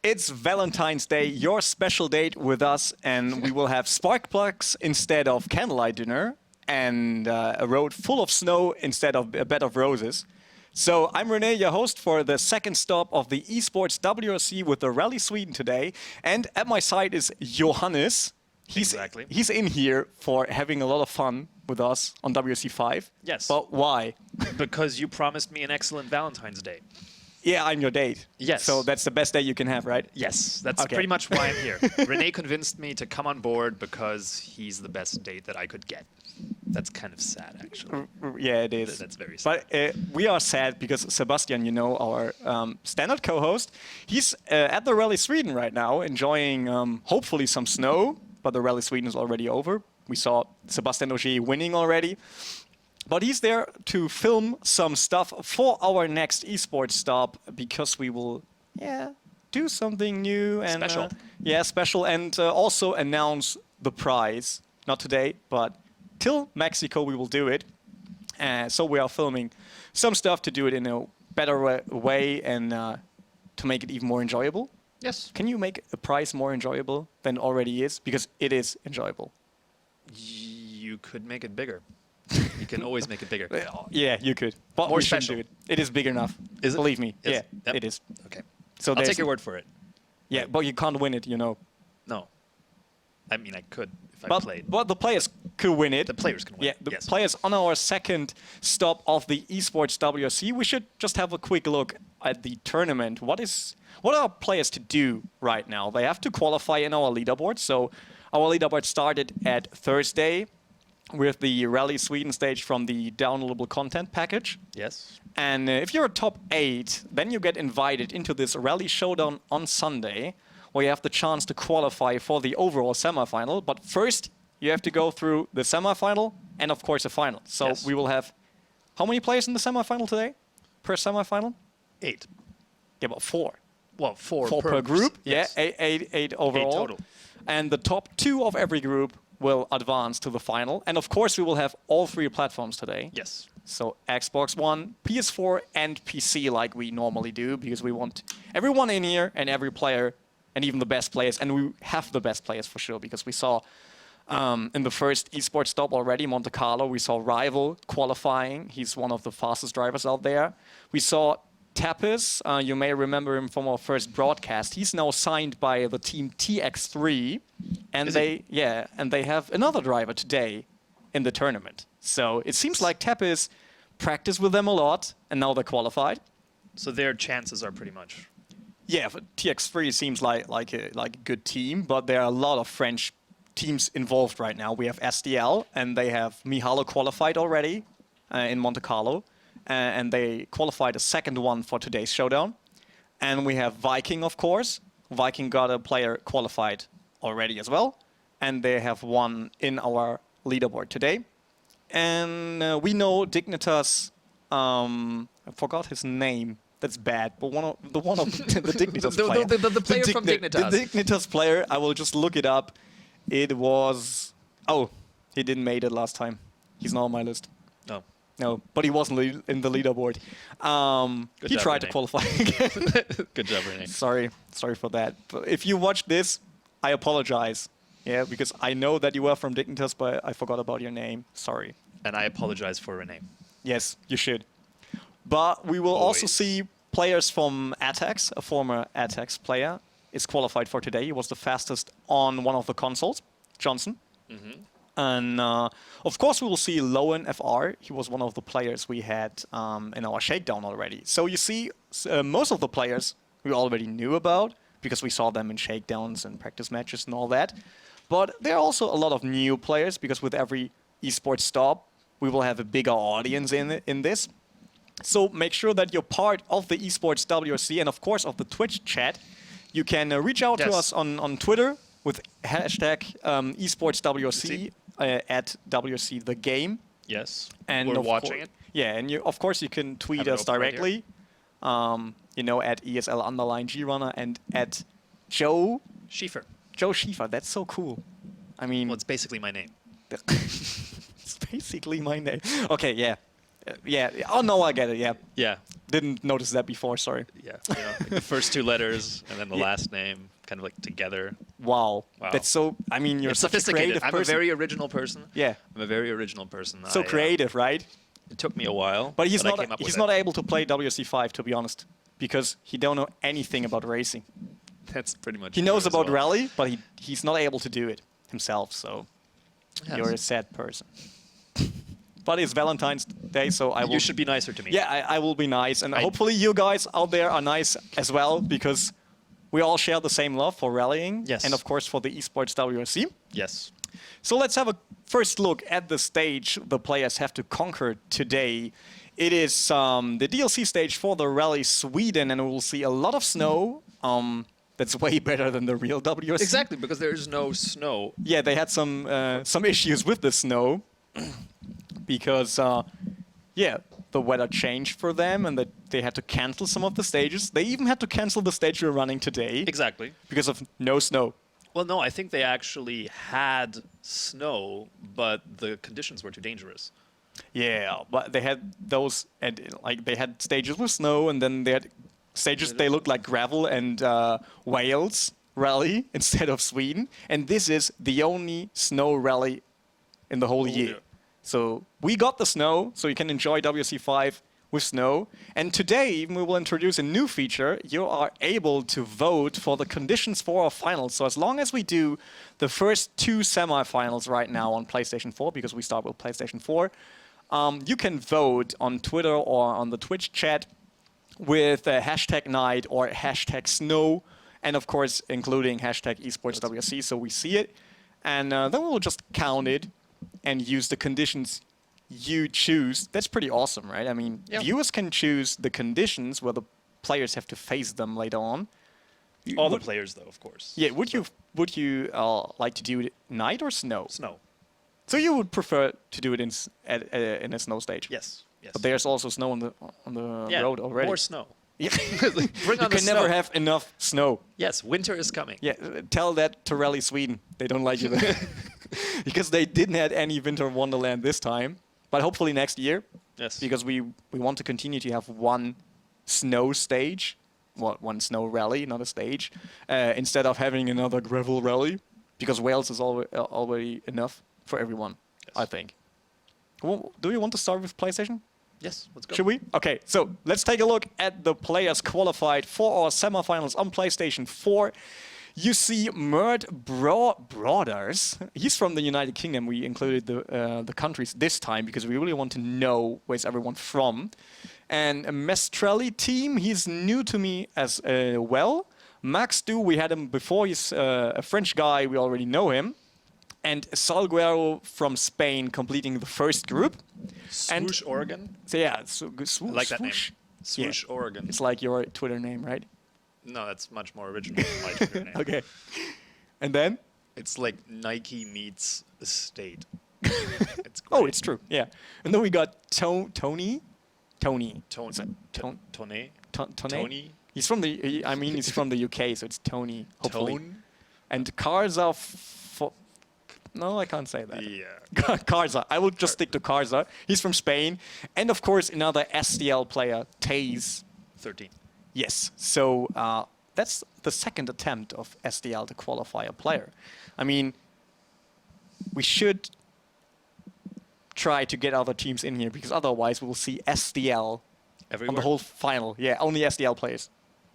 It's Valentine's Day, your special date with us, and we will have spark plugs instead of candlelight dinner, and a road full of snow instead of a bed of roses. So I'm Rene, your host for the second stop of the Esports WRC with the Rally Sweden today, and at my side is Johannes. He's in here for having a lot of fun with us on WRC 5. Yes. But why? Because you promised me an excellent Valentine's Day. Yeah, I'm your date. Yes. So that's the best day you can have, right? Yes, that's Okay. pretty much why I'm here. Rene convinced me to come on board because he's the best date that I could get. That's kind of sad, actually. Yeah, it is. That's very sad. But we are sad because Sebastian, you know, our standard co-host, he's at the Rally Sweden right now, enjoying hopefully some snow, but the Rally Sweden is already over. We saw Sebastian Ogier winning already. But he's there to film some stuff for our next esports stop because we will, do something new and Special. Special, and also announce the prize. Not today, but till Mexico we will do it. So we are filming some stuff to do it in a better way and to make it even more enjoyable. Yes. Can you make a prize more enjoyable than it already is? Because it is enjoyable. You could make it bigger. You can always make it bigger. Yeah, you could. But More we shouldn't special. do it. It is big enough. Is it? Believe me. Is Yeah, it? Yep. it is. Okay. So I'll take your word for it. Yeah, but you can't win it, you know. No. I mean, I could if I But, played. but the players could win it. The players can win. Yeah, the Yes. players on our second stop of the Esports WRC. We should just have a quick look at the tournament. What are players to do right now? They have to qualify in our leaderboard. So our leaderboard started at Thursday with the Rally Sweden stage from the downloadable content package. Yes. And if you're a top 8, then you get invited into this Rally Showdown on Sunday, where you have the chance to qualify for the overall semifinal. But first, you have to go through the semifinal and, of course, a final. So Yes. we will have how many players in the semifinal today? Per semifinal? 8. Yeah, about 4. Well, 4 Per group. Yes. Yeah, eight overall. 8 total. And the top 2 of every group will advance to the final. And, of course, we will have all 3 platforms today. Yes. So Xbox One, PS4, and PC like we normally do, because we want everyone in here and every player, and even the best players. And we have the best players for sure, because we saw in the first esports stop already, Monte Carlo, we saw Rival qualifying. He's one of the fastest drivers out there. We saw Tapis, you may remember him from our first broadcast. He's now signed by the team TX3, and they have another driver today in the tournament. So it seems like Tapis practiced with them a lot, and now they're qualified. So their chances are pretty much. Yeah, but TX3 seems like a good team, but there are a lot of French teams involved right now. We have SDL, and they have Mihalo qualified already in Monte Carlo, and they qualified a second one for today's showdown. And we have Viking, of course. Viking got a player qualified already as well, and they have one in our leaderboard today. And we know Dignitas, I forgot his name. That's bad, but one of the Dignitas player. The player from Dignitas. The Dignitas player, I will just look it up. It was... Oh, he didn't make it last time. He's not on my list. No. No, but he wasn't in the leaderboard. He job, tried to Rene. qualify again. Good job, Rene. Sorry for that. But if you watched this, I apologize. Yeah, because I know that you were from Dignitas, but I forgot about your name. Sorry. And I apologize for Rene. Yes, you should. But we will also Always. see players from Atex, a former Atex player, is qualified for today. He was the fastest on one of the consoles, Johnson. And of course, we will see Lowen FR. He was one of the players we had in our shakedown already. So you see, most of the players we already knew about because we saw them in shakedowns and practice matches and all that. But there are also a lot of new players because with every esports stop, we will have a bigger audience in this. So make sure that you're part of the Esports WRC and, of course, of the Twitch chat. You can reach out to Yes. us on Twitter with hashtag Esports WRC at WRC the game. Yes. And we're of watching cour- it. Yeah, and of course you can tweet Have it us open right directly. You know, at ESL_GRunner and at Joe Schiefer. Schiefer. That's so cool. I mean, Well, it's basically my name. it's basically my name. Okay, yeah. Yeah. Oh, no, I get it, yeah. Yeah. didn't notice that before. Sorry. Yeah, like the first 2 letters and then the last name, kind of like together. Wow. Wow. That's so. I mean, you're It's such a sophisticated. creative I'm person. a very original person. Yeah. I'm a very original person. So creative, right? It took me a while, But he's I not. came up He's with not it. able to play WRC5, to be honest, because he don't know anything about racing. That's pretty much. He knows true as about well. rally, but he's not able to do it himself. So Yes. you're a sad person. But it's Valentine's Day, so I will. You should be nicer to me. Yeah, I will be nice, and hopefully you guys out there are nice as well, because we all share the same love for rallying, Yes. and of course for the Esports WRC. Yes. So let's have a first look at the stage the players have to conquer today. It is the DLC stage for the Rally Sweden, and we will see a lot of snow. That's way better than the real WRC. Exactly, because there is no snow. Yeah, they had some issues with the snow because yeah, the weather changed for them, and that they had to cancel some of the stages. They even had to cancel the stage we're running today Exactly. because of no snow. Well, no, I think they actually had snow, but the conditions were too dangerous. Yeah, but they had those, and like they had stages with snow, and then they had stages they looked like gravel and Wales rally instead of Sweden. And this is the only snow rally in the whole year. Yeah. So we got the snow, so you can enjoy WRC5 with snow. And today, even we will introduce a new feature. You are able to vote for the conditions for our finals. So as long as we do the first 2 semifinals right now on PlayStation 4, because we start with PlayStation 4, you can vote on Twitter or on the Twitch chat with hashtag night or hashtag snow, and of course including hashtag esports WRC, so we see it. And then we'll just count it and use the conditions you choose. That's pretty awesome, right? I mean, Yeah. viewers can choose the conditions where the players have to face them later on. All the Would- players, though, of course. Yeah, would you like to do it night or snow? Snow. So you would prefer to do it in in a snow stage? Yes. Yes. But there's also snow on the yeah, road already. more snow. Yeah. Bring You on the can never snow. have enough snow. Yes, winter is coming. Yeah, tell that to Rally Sweden. They don't like you there. Because they didn't have any winter wonderland this time. But hopefully next year. Yes. Because we want to continue to have one snow stage. Well, one snow rally, not a stage. Instead of having another gravel rally. Because Wales is already enough for everyone, Yes. I think. Well, do you want to start with PlayStation? Yes, let's go. Should we? Okay, so let's take a look at the players qualified for our semifinals on PlayStation 4. You see Mert Broders. He's from the United Kingdom. We included the countries this time because we really want to know where's everyone from. And a Mestrelli team, he's new to me as well. Max Du, we had him before. He's a French guy. We already know him. And Salguero from Spain completing the first group. And Swoosh, Oregon. so yeah, so swoosh. I like that name. Swoosh. Swoosh, Oregon. It's like your Twitter name, right? No, that's much more original than my Twitter name. Okay. And then? It's like Nike meets the state. It's Oh, great. it's true. Yeah. And then we got Tony. Tony. Is it Tone. Tony. Tony. He's from the. I mean, he's from the UK, so it's Tony. Hopefully. Tone. And Karza. No, I can't say that. Yeah. Karza. I will just stick to Karza. He's from Spain, and of course another SDL player, Taze. 13. Yes. So that's the second attempt of SDL to qualify a player. I mean, we should try to get other teams in here because otherwise we'll see SDL Everywhere. on the whole final. Yeah, only SDL players.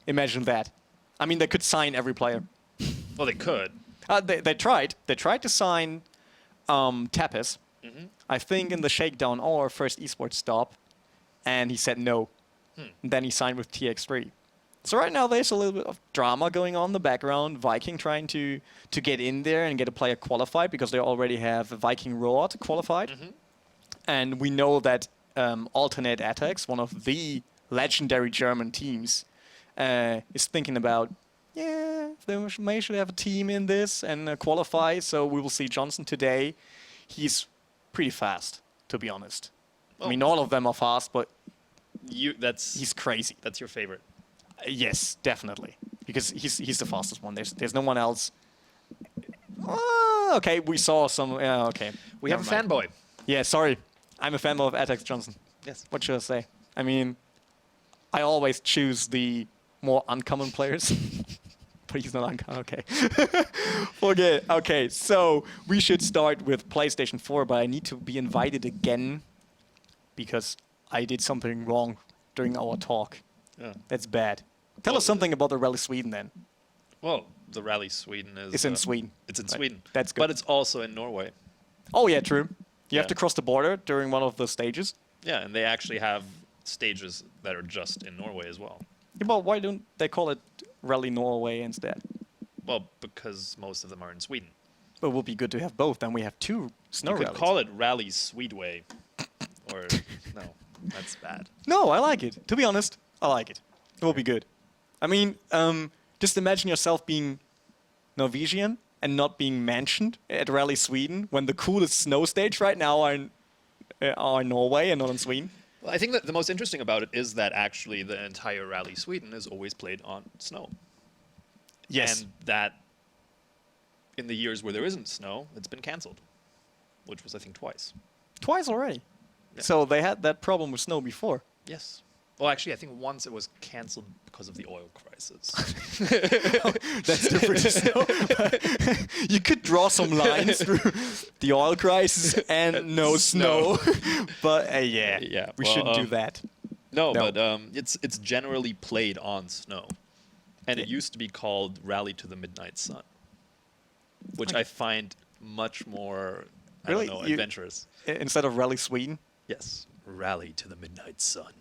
Imagine that. I mean, they could sign every player. Well, they could. They tried. They tried to sign Tapis. Mm-hmm. I think in the shakedown or our first esports stop, and he said no. And then he signed with TX3. So right now there's a little bit of drama going on in the background. Viking trying to get in there and get a player qualified because they already have Viking Roar qualified. Mm-hmm. And we know that Alternate Attacks, one of the legendary German teams, is thinking about, yeah, they may should have a team in this and qualify. So we will see Johnson today. He's pretty fast, to be honest. I mean, all of them are fast, but he's crazy. That's your favorite. Yes, definitely, because he's the fastest one. There's no one else. Okay, we saw some. Okay, We have a fanboy. Yeah, sorry, I'm a fanboy of Atax Johnson. Yes. What should I say? I mean, I always choose the more uncommon players. But he's not uncommon. Okay. Forget. Okay, so we should start with PlayStation 4, but I need to be invited again because I did something wrong during our talk. Yeah. That's bad. Tell us something about the Rally Sweden then. Well, the Rally Sweden is... It's in Sweden. It's in Right. Sweden. That's good. But it's also in Norway. Oh, yeah, true. You have Yeah. to cross the border during one of the stages. Yeah, and they actually have stages that are just in Norway as well. Yeah, but why don't they call it Rally Norway instead? Well, because most of them are in Sweden. It would be good to have both. Then we have two snow You could rallies. call it Rally Swedway. Or, no, that's bad. No, I like it. To be honest, I like it. It will be good. I mean, just imagine yourself being Norwegian and not being mentioned at Rally Sweden when the coolest snow stage right now are in Norway and not in Sweden. Well, I think that the most interesting about it is that actually the entire Rally Sweden is always played on snow. Yes. And that in the years where there isn't snow, it's been cancelled, which was, I think, twice. Twice already. Yeah. So they had that problem with snow before. Yes. Well, actually, I think once it was cancelled because of the oil crisis. That's different to snow. You could draw some lines through the oil crisis and no snow. But yeah, Yeah, we well, shouldn't do that. No, No. but it's generally played on snow. And it used to be called Rally to the Midnight Sun, which I find much more, Really? I don't know, You- adventurous. Instead of Rally Sweden, Yes, Rally to the Midnight Sun.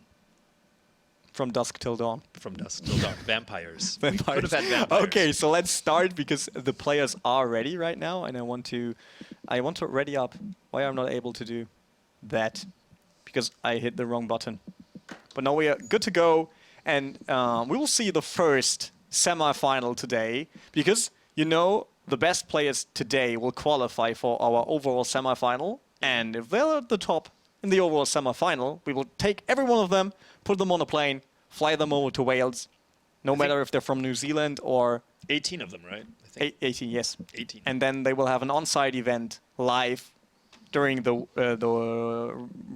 from dusk till dawn. From dusk till dawn. Vampires. We Vampires. could have had vampires. Okay, so let's start because the players are ready right now, and I want to ready up. Why I'm not able to do that? Because I hit the wrong button. But now we are good to go, and we will see the first semi-final today. Because you know the best players today will qualify for our overall semi-final, and if they're at the top in the overall semi-final, we will take every one of them, put them on a plane, fly them over to Wales, no matter if they're from New Zealand or 18 of them, right? I think 18, yes. 18. And then they will have an on-site event live during the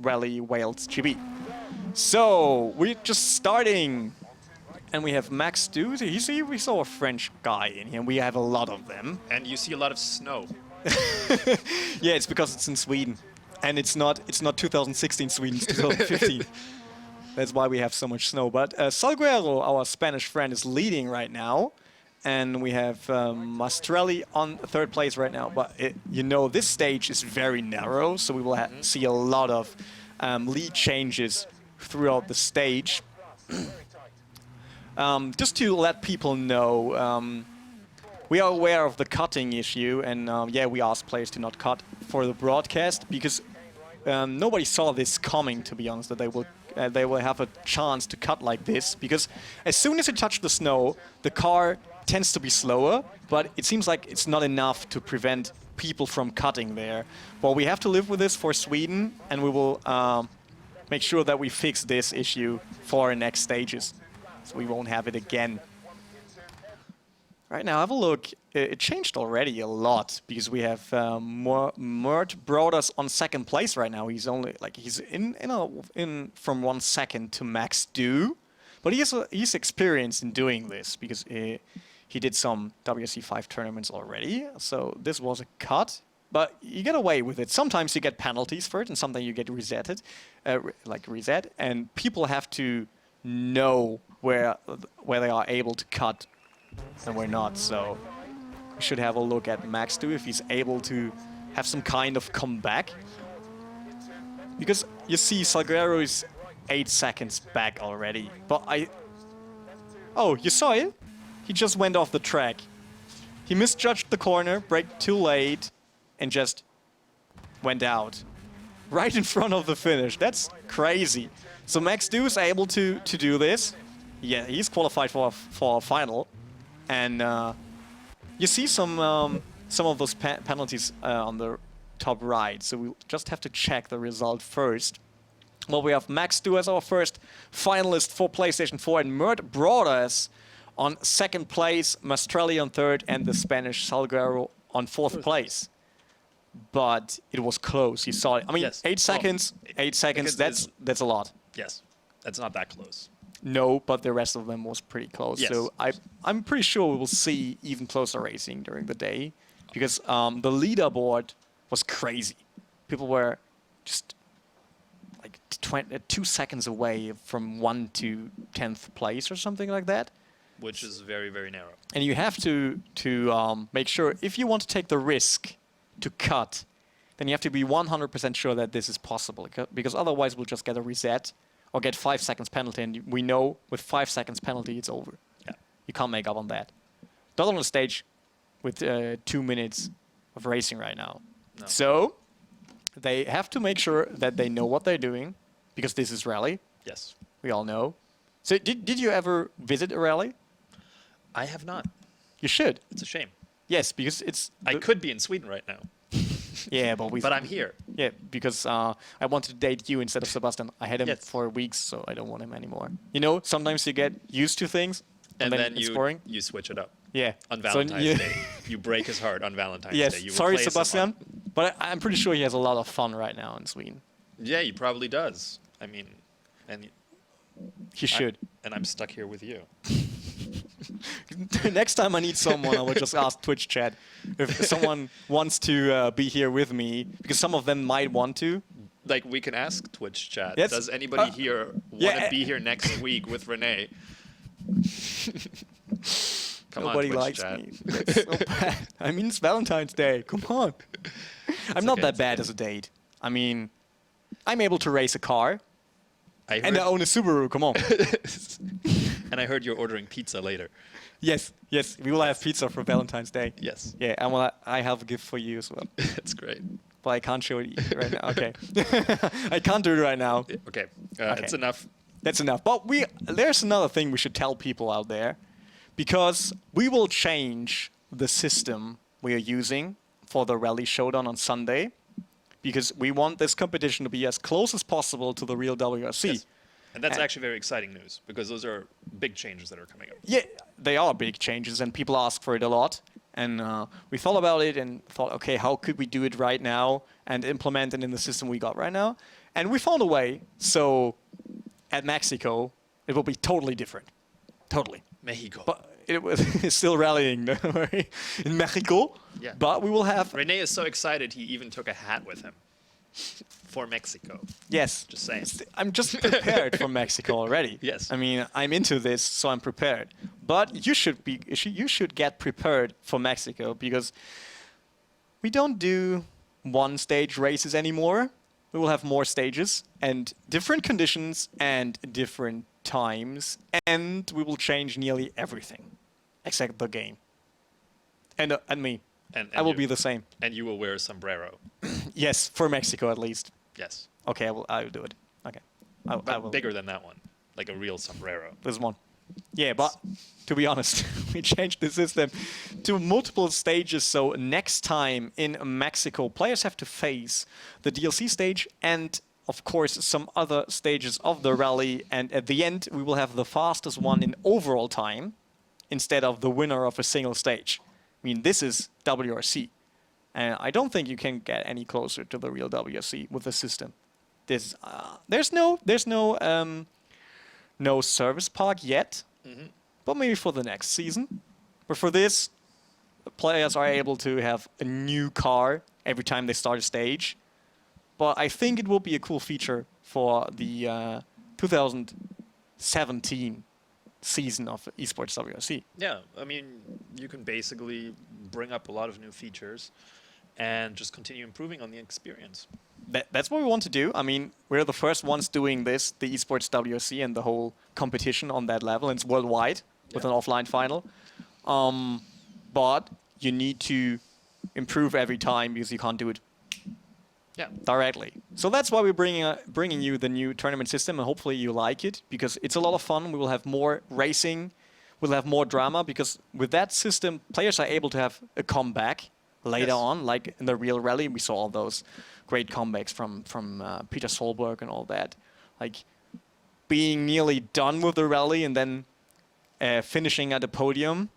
Rally Wales GB. So we're just starting, and we have Max Stu. You see, we saw a French guy in here. We have a lot of them. And you see a lot of snow. Yeah, it's because it's in Sweden, and it's not 2016 Sweden, it's 2015. That's why we have so much snow. But Salguero, our Spanish friend, is leading right now. And we have Mastrelli on third place right now. But, you know, this stage is very narrow, so we will see a lot of lead changes throughout the stage. Just to let people know, we are aware of the cutting issue. And, yeah, we asked players to not cut for the broadcast because nobody saw this coming, to be honest, that they will have a chance to cut like this, because as soon as you touch the snow, the car tends to be slower, but it seems like it's not enough to prevent people from cutting there. Well, we have to live with this for Sweden, and we will make sure that we fix this issue for our next stages, so we won't have it again. Right now, have a look. It changed already a lot because we have Mert Brothers on second place right now. He's only he's in from 1 second to Max Do, but he's experienced in doing this because he did some WRC 5 tournaments already. So this was a cut, but you get away with it. Sometimes you get penalties for it, and sometimes you get resetted, reset, and people have to know where they are able to cut and we're not, so we should have a look at Max too, if he's able to have some kind of comeback. Because you see Salguero is 8 seconds back already, but oh, you saw it? He just went off the track. He misjudged the corner, braked too late, and just went out. Right in front of the finish. That's crazy. So Max Do is able to do this. Yeah, he's qualified for a final. And you see some of those penalties on the top right, so we just have to check the result first. Well, we have Max Do as our first finalist for PlayStation 4, and Mert Brothers on second place, Mastrelli on third, and the Spanish Salguero on fourth place. But it was close. You saw it. I mean, Yes. 8 seconds. 8 seconds. That's a lot. Yes, that's not that close. no, but the rest of them was pretty close. Yes. So I'm pretty sure we will see even closer racing during the day because the leaderboard was crazy. People were just like 2 seconds away from 1 to 10th place or something like that. Which is very, very narrow. And you have to make sure, if you want to take the risk to cut, then you have to be 100% sure that this is possible, because otherwise we'll just get a reset or get 5 seconds penalty, and we know with 5 seconds penalty it's over. Yeah. You can't make up on that. Not on the stage with 2 minutes of racing right now. No. So they have to make sure that they know what they're doing, because this is rally. Yes. We all know. So did you ever visit a rally? I have not. You should. It's a shame. Yes, because it's... I could be in Sweden right now. Yeah, but But I'm here. Yeah, because I wanted to date you instead of Sebastian. I had him Yes. for weeks, so I don't want him anymore. You know, sometimes you get used to things, and then it's boring. You switch it up. Yeah. On Valentine's Day. You break his heart on Valentine's Yes, Day. You sorry, replace Sebastian, someone. but I'm pretty sure he has a lot of fun right now in Sweden. Yeah, he probably does. I mean, and He should. and I'm stuck here with you. Next time I need someone, I will just ask Twitch chat if someone wants to be here with me, because some of them might want to. Like, we can ask Twitch chat. Yes. Does anybody here want yeah, to be here next week with Renee? Come Nobody on, Twitch likes chat. me. That's so bad. I mean, it's Valentine's Day. Come on. I'm not okay, that it's bad as a date. I mean, I'm able to race a car, I heard, and I own a Subaru. Come on. and I heard you're ordering pizza later. Yes, yes. We will have pizza for Valentine's Day. Yes. Yeah, and I have a gift for you as well. That's great. But I can't show it right now. Okay. I can't do it right now. Okay. Okay. It's enough. That's enough. But there's another thing we should tell people out there, because we will change the system we are using for the Rally Showdown on Sunday, because we want this competition to be as close as possible to the real WRC. Yes. And that's actually very exciting news, because those are big changes that are coming up. Yeah, they are big changes, and people ask for it a lot. And we thought about it and thought, okay, how could we do it right now and implement it in the system we got right now? And we found a way. So at Mexico, it will be totally different. Totally. Mexico. But it was it's still rallying, don't worry, in Mexico. Yeah. But we will have... Renee is so excited he even took a hat with him for Mexico. Yes. Just saying. I'm just prepared for Mexico already. Yes. I mean, I'm into this, so I'm prepared. But you should get prepared for Mexico, because we don't do one-stage races anymore. We will have more stages and different conditions and different times, and we will change nearly everything except the game. And me. And I will you- be the same. And you will wear a sombrero. Yes, for Mexico at least. Yes. Okay, I will do it. Okay. I But will. bigger than that one. Like a real sombrero. There's one. Yeah, but to be honest, we changed the system to multiple stages. So next time in Mexico, players have to face the DLC stage and, of course, some other stages of the rally. And at the end, we will have the fastest one in overall time instead of the winner of a single stage. I mean, this is WRC. And I don't think you can get any closer to the real WRC with the system. There's no service park yet, but maybe for the next season. But for this, players are able to have a new car every time they start a stage. But I think it will be a cool feature for the 2017 season of Esports WRC. Yeah, I mean, you can basically bring up a lot of new features and just continue improving on the experience. That's what we want to do. I mean, we're the first ones doing this, the Esports WRC and the whole competition on that level. And it's worldwide with an offline final. But you need to improve every time, because you can't do it directly. So that's why we're bringing you the new tournament system, and hopefully you like it, because it's a lot of fun. We will have more racing. We'll have more drama, because with that system, players are able to have a comeback later on, like in the real rally. We saw all those great comebacks from Peter Solberg and all that. Like being nearly done with the rally and then finishing at the podium.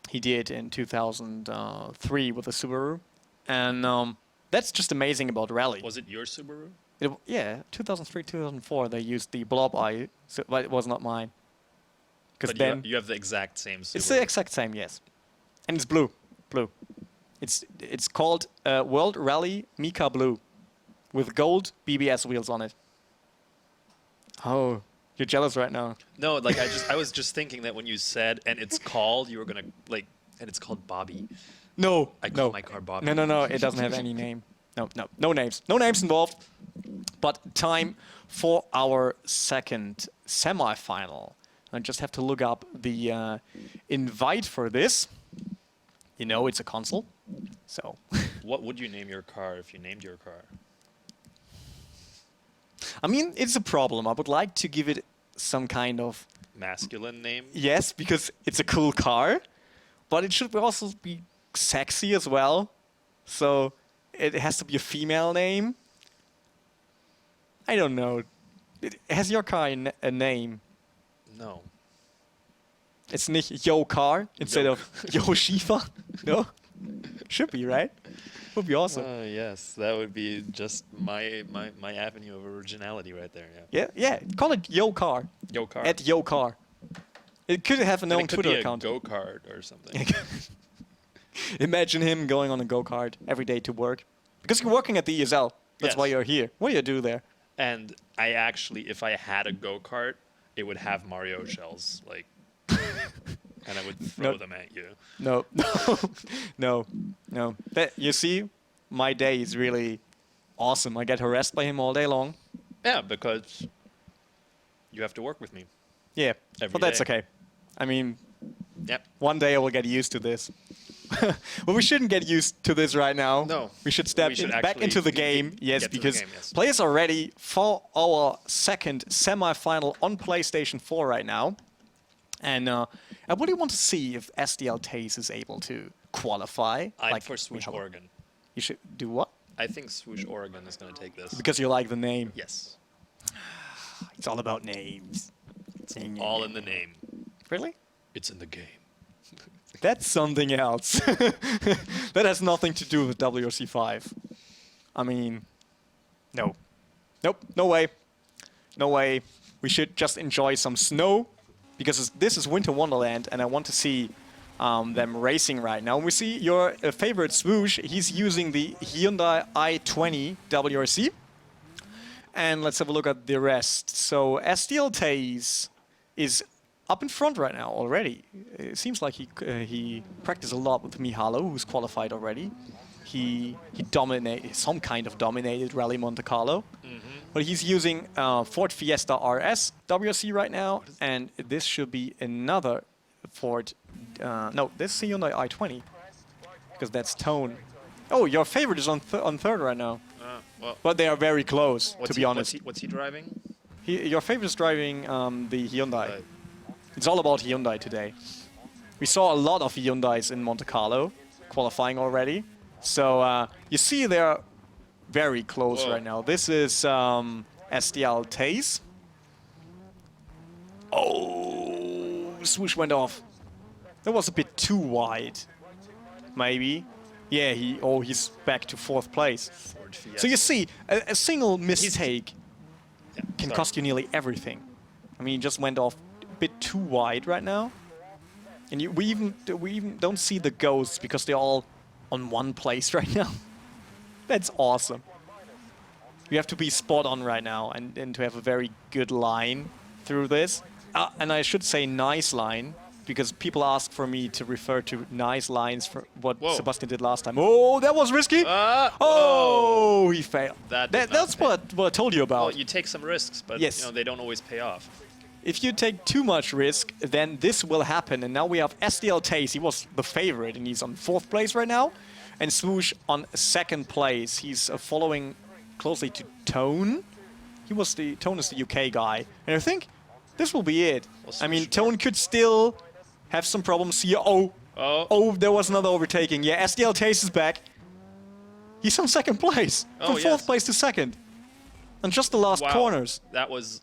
He did in 2003 with the Subaru. And that's just amazing about rally. Was it your Subaru? Yeah, 2003, 2004, they used the blob eye, so, but it was not mine. Because But then you have the exact same Subaru. it's the exact same, yes. And it's blue. Blue. It's called World Rally Mika Blue with gold BBS wheels on it. Oh, you're jealous right now. No, like I was just thinking that when you said and it's called, you were gonna like and it's called Bobby. No, I call my car Bobby. No. It doesn't have any name. No names. No names involved. But time for our second semifinal. I just have to look up the invite for this. You know, it's a console. So. What would you name your car if you named your car? I mean, it's a problem. I would like to give it some kind of Masculine name? yes, because it's a cool car, but it should also be sexy as well. So it has to be a female name. I don't know. Has your car a name? No. It's nicht Yo Car instead Yo. of Yo Schiefer? No? Should be, right? Would be awesome. Yes, that would be just my avenue of originality right there. Yeah. Yeah. Call it Yo Car. Yo car. At Yo Car. It could have an And own it could Twitter be account. a go-kart or something. Imagine him going on a go-kart every day to work. Because you're working at the ESL. That's why Yes. you're here. What do you do there? And I actually, if I had a go-kart, it would have Mario shells, like, and I would throw them at you. No. No. You see, my day is really awesome. I get harassed by him all day long. Yeah, because you have to work with me. Yeah, Every but that's day. okay. I mean, Yep. one day I will get used to this. Well, we shouldn't get used to this right now. No. We should step We should back actually into the get game. Yes, to the because game, yes. players are ready for our second semi-final on PlayStation 4 right now. And I really want to see if SDL Taze is able to qualify. I'm for Swoosh Michal. Oregon. You should do what? I think Swoosh Oregon is going to take this. Because you like the name. Yes. It's all about names. It's all in the name. Really? It's in the game. That's something else. That has nothing to do with WRC5. I mean, no. Nope, no way. No way. We should just enjoy some snow, because this is Winter Wonderland, and I want to see them racing right now. We see your favorite Swoosh. He's using the Hyundai i20 WRC. And let's have a look at the rest. So SDL Taze is up in front right now already. It seems like he practiced a lot with Mihalo, who's qualified already. He dominated, some kind of dominated Rally Monte Carlo. But he's using Ford Fiesta RS WRC right now, and this should be another Ford. No, this is Hyundai i20, because that's Tone. Oh, your favorite is on third right now. Well, But they are very close, to be honest. What's he driving? Your favorite is driving the Hyundai. Right. It's all about Hyundai today. We saw a lot of Hyundais in Monte Carlo qualifying already. So you see they're very close Whoa. right now. This is SDL Taze. Oh, Swoosh went off. That was a bit too wide. Maybe. Yeah, he's back to fourth place. Ford Fiesta. So you see, a single mistake Yeah, can sorry. cost you nearly everything. I mean, he just went off a bit too wide right now. And we even don't see the ghosts because they're all on one place right now. That's awesome. You have to be spot on right now and to have a very good line through this. And I should say nice line, because people ask for me to refer to nice lines for what Whoa. Sebastian did last time. Oh, that was risky. Oh, he failed. That's what I told you about. Well, you take some risks, but Yes. you know, they don't always pay off. If you take too much risk, then this will happen. And now we have SDL Taze. He was the favorite, and he's on fourth place right now. And Swoosh on second place. He's following closely to Tone. Tone is the UK guy. And I think this will be it. Well, I mean, Swoosh- Tone could still have some problems here. Oh, there was another overtaking. Yeah, SDL Taze is back. He's on second place. Oh, From fourth yes. place to second. And just the last Wow. corners. That was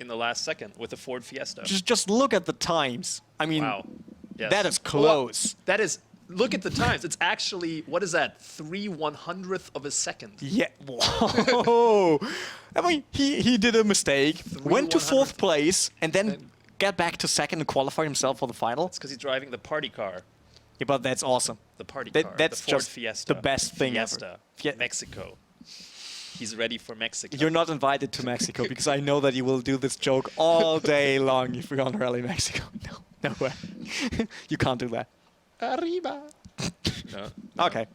in the last second with the Ford Fiesta. Just look at the times. I mean, Wow. Yes. that is close. That is. Look at the times. It's actually, what is that? 3/100th of a second. Yeah. Whoa. I mean, he did a mistake, went to fourth 100th. place, and then get back to second and qualify himself for the final. It's because he's driving the party car. Yeah, but that's awesome. The party That- car. that's the Ford just Fiesta. the best thing ever. Fiesta. Fie- Mexico. He's ready for Mexico. You're not invited to Mexico because I know that you will do this joke all day long if we're on Rally Mexico. No way. You can't do that. Arriba. No. Okay.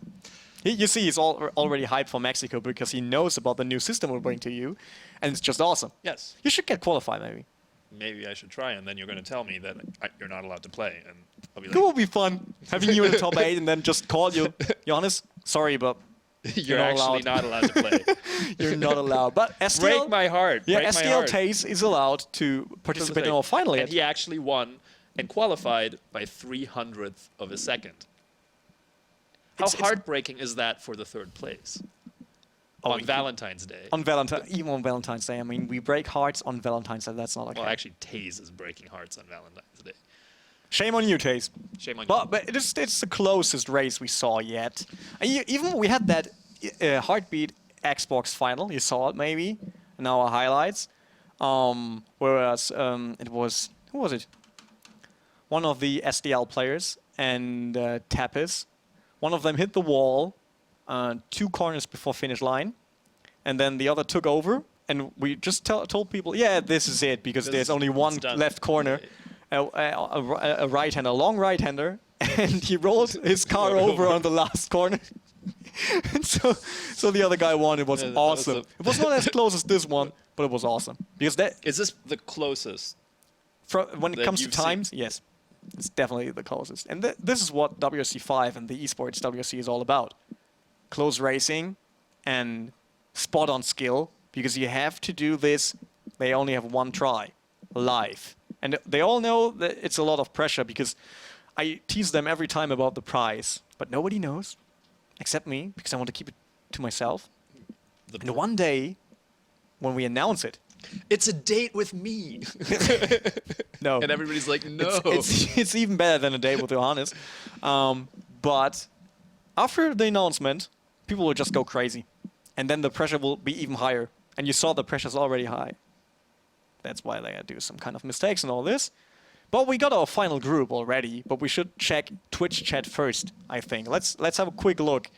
You see, he's already hyped for Mexico because he knows about the new system we'll bring to you, and it's just awesome. Yes. You should get qualified, maybe. Maybe I should try, and then you're going to tell me that you're not allowed to play, and I'll be It like, will be fun having you in the top 8 and then just call you. Johannes, sorry, but you're not actually allowed. not allowed to play. you're not allowed. But STL, Break my heart. yeah, Break my STL heart. Taze is allowed to participate in our final And yet. he actually won and qualified by 300th of a second. How It's- heartbreaking is that for the third place on Valentine's Day? Even on Valentine's Day. I mean, we break hearts on Valentine's Day. That's not okay. Well, actually, Taze is breaking hearts on Valentine's Day. Shame on you, Taze. Shame on you. But it's the closest race we saw yet. And even we had that Heartbeat Xbox final. You saw it maybe in our highlights. Whereas it was, who was it? One of the SDL players and Tapis. One of them hit the wall 2 corners before finish line. And then the other took over. And we just told people, yeah, this is it, because there's only one left corner. A right-hander, a long right-hander, and he rolled his car over on the last corner. And so the other guy won. It was awesome. It was not as close as this one, but it was awesome. Because that Is this the closest? when it that comes to you've seen? times, yes, it's definitely the closest. And this is what WRC 5 and the Esports WRC is all about. Close racing and spot-on skill, because you have to do this. They only have one try, live. And they all know that it's a lot of pressure, because I tease them every time about the prize, but nobody knows except me, because I want to keep it to myself. And one day, when we announce it, It's a date with me. no, And everybody's like, no. it's even better than a date with Johannes. But after the announcement, people will just go crazy, and then the pressure will be even higher. And you saw the pressure's already high. That's why they do some kind of mistakes and all this. But we got our final group already. But we should check Twitch chat first, I think. Let's have a quick look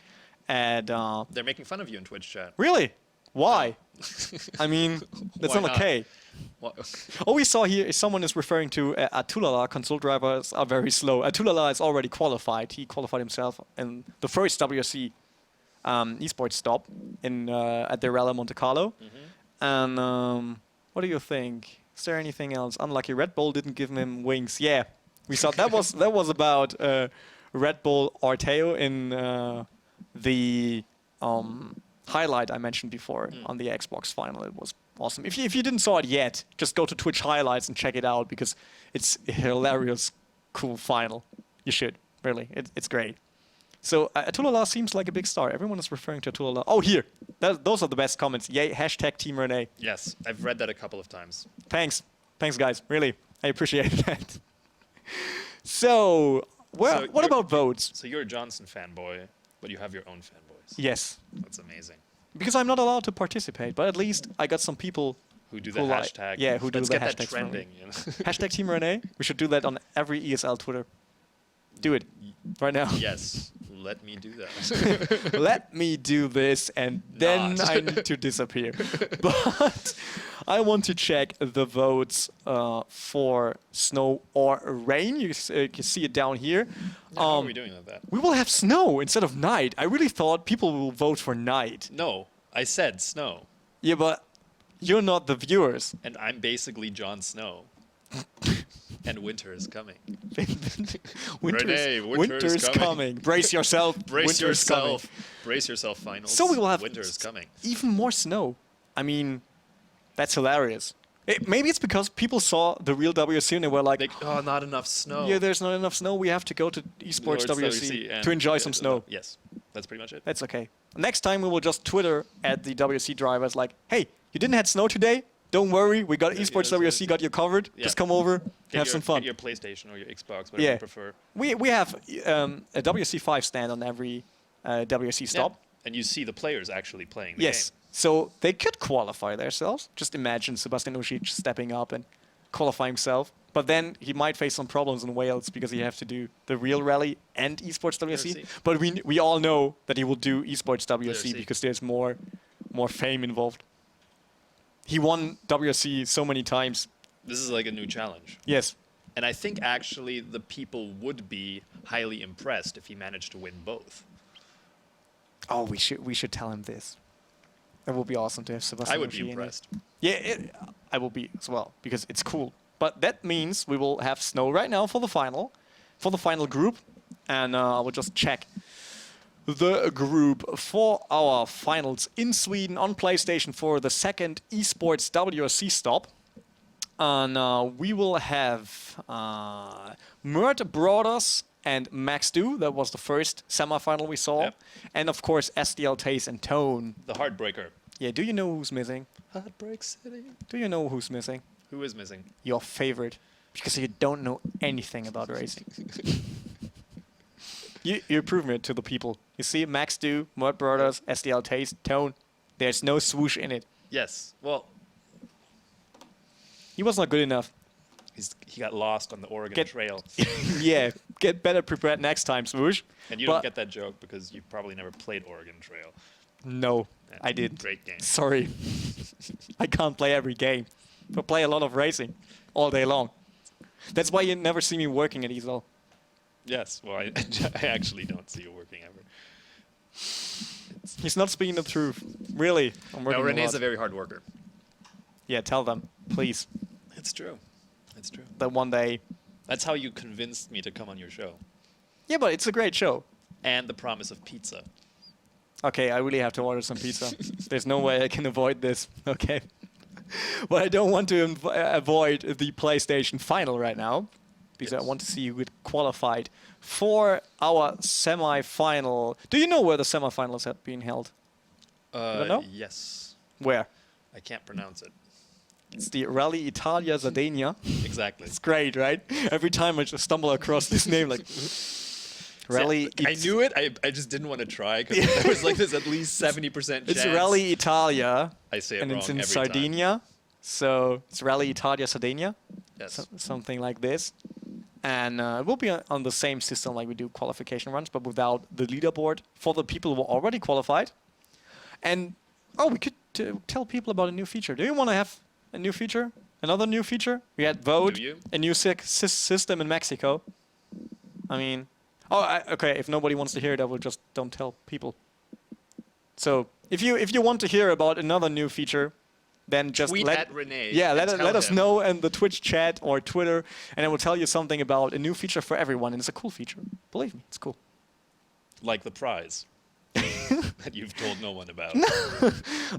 at. They're making fun of you in Twitch chat. Really? Why? I mean, that's Why not not? okay. What? All we saw here is someone is referring to Atulala. Console drivers are very slow. Atulala is already qualified. He qualified himself in the first WRC esports stop in at the Rally Monte Carlo. And what do you think? Is there anything else? Unlucky, Red Bull didn't give him wings. Yeah, we saw that was about Red Bull Orteo in the highlight I mentioned before on the Xbox final. It was awesome. If you didn't saw it yet, just go to Twitch highlights and check it out, because it's a hilarious, cool final. You should, really. It's great. So Atulala seems like a big star. Everyone is referring to Atulala. Oh, here. Those are the best comments. Yay, hashtag Team Renee. Yes, I've read that a couple of times. Thanks. Thanks, guys. Really. I appreciate that. So, what you're- about votes? So you're a Johnson fanboy, but you have your own fanboys. Yes. That's amazing. Because I'm not allowed to participate, but at least I got some people Who do the who like- hashtag? yeah, who do Let's the get that hashtags for me. trending. You know? hashtag Team Renee. We should do that on every ESL Twitter. Do it right now. Yes, let me do that. Let me do this, and then Not. I need to disappear. But I want to check the votes for snow or rain. You can see it down here. How are we doing with that? We will have snow instead of night. I really thought people will vote for night. No, I said snow, Yeah, but you're not the viewers. and I'm basically Jon Snow. And winter is coming. Renee, winter's coming. Brace yourself. Brace winter's yourself. coming. Brace yourself, finals. So we will have winter is coming. even more snow. I mean, that's hilarious. Maybe it's because people saw the real WRC and they were like, Oh, not enough snow. yeah, there's not enough snow. We have to go to Esports Lord's WRC and- to enjoy some snow. Yes, that's pretty much it. That's okay. Next time we will just Twitter at the WRC drivers like, hey, you didn't have snow today? Don't worry, we got Esports WRC, got you covered. Yeah. Just come over, have some fun. Get your PlayStation or your Xbox, whatever Yeah. you prefer. We have a WRC 5 stand on every WRC stop. Yeah. And you see the players actually playing the Yes. game. So they could qualify themselves. Just imagine Sebastian Ušić stepping up and qualifying himself. But then he might face some problems in Wales because he have to do the real rally and Esports WRC. WRC. But we all know that he will do Esports WRC WRC. because there's more fame involved. He won WRC so many times. This is like a new challenge. Yes. And I think actually the people would be highly impressed if he managed to win both. Oh, we should tell him this. It would be awesome to have Sebastian. I would be Ogier in it. impressed. Yeah, I will be as well because it's cool. But that means we will have snow right now for the final group, and I will just check the group for our finals in Sweden on PlayStation for the second Esports WRC stop. And we will have Mert Brothers and Max Do. That was the first semifinal we saw. Yep. And of course, SDL Taze and Tone. The Heartbreaker. Yeah, do you know who's missing? Heartbreak City. Do you know who's missing? Who is missing? Your favorite. Because you don't know anything about racing. You prove it to the people. You see, Max Do, Mert Brothers, SDL Taze, Tone. There's no swoosh in it. Yes. Well, He was not good enough. he got lost on the Oregon Trail. Yeah, get better prepared next time, swoosh. And you don't get that joke because you probably never played Oregon Trail. No, Yeah, I did. Great game. Sorry. I can't play every game. But play a lot of racing all day long. That's why you never see me working at ESL. Yes. Well, I actually don't see you working ever. He's not speaking the truth. Really. I'm working No, a Renee's lot. a very hard worker. Yeah, tell them, please, It's true. It's true. that one day. That's how you convinced me to come on your show. Yeah, but it's a great show. And the promise of pizza. Okay, I really have to order some pizza. There's no way I can avoid this. Okay. But I don't want to avoid the PlayStation final right now because I want to see who get qualified for our semi-final. Do you know where the semi-finals have been held? don't know? Yes. Where? I can't pronounce it. It's the Rally Italia Sardinia. Exactly. It's great, right? Every time I just stumble across this name, like Rally. I knew it. I just didn't want to try because there was like this at least 70% chance. It's Rally Italia. I say it and wrong it's in every Sardinia. So it's Rally Italia Sardinia. Yes. Something like this. And it will be on the same system like we do qualification runs, but without the leaderboard for the people who are already qualified. And, we could tell people about a new feature. Do you want to have a new feature? Another new feature? We had Vote, Do you? a new system in Mexico. I mean, okay, if nobody wants to hear it, I will just don't tell people. So if you want to hear about another new feature, then just Tweet let at Renee. yeah, and let us him. know in the Twitch chat or Twitter, and I will tell you something about a new feature for everyone. And it's a cool feature. Believe me, it's cool. Like the prize that you've told no one about.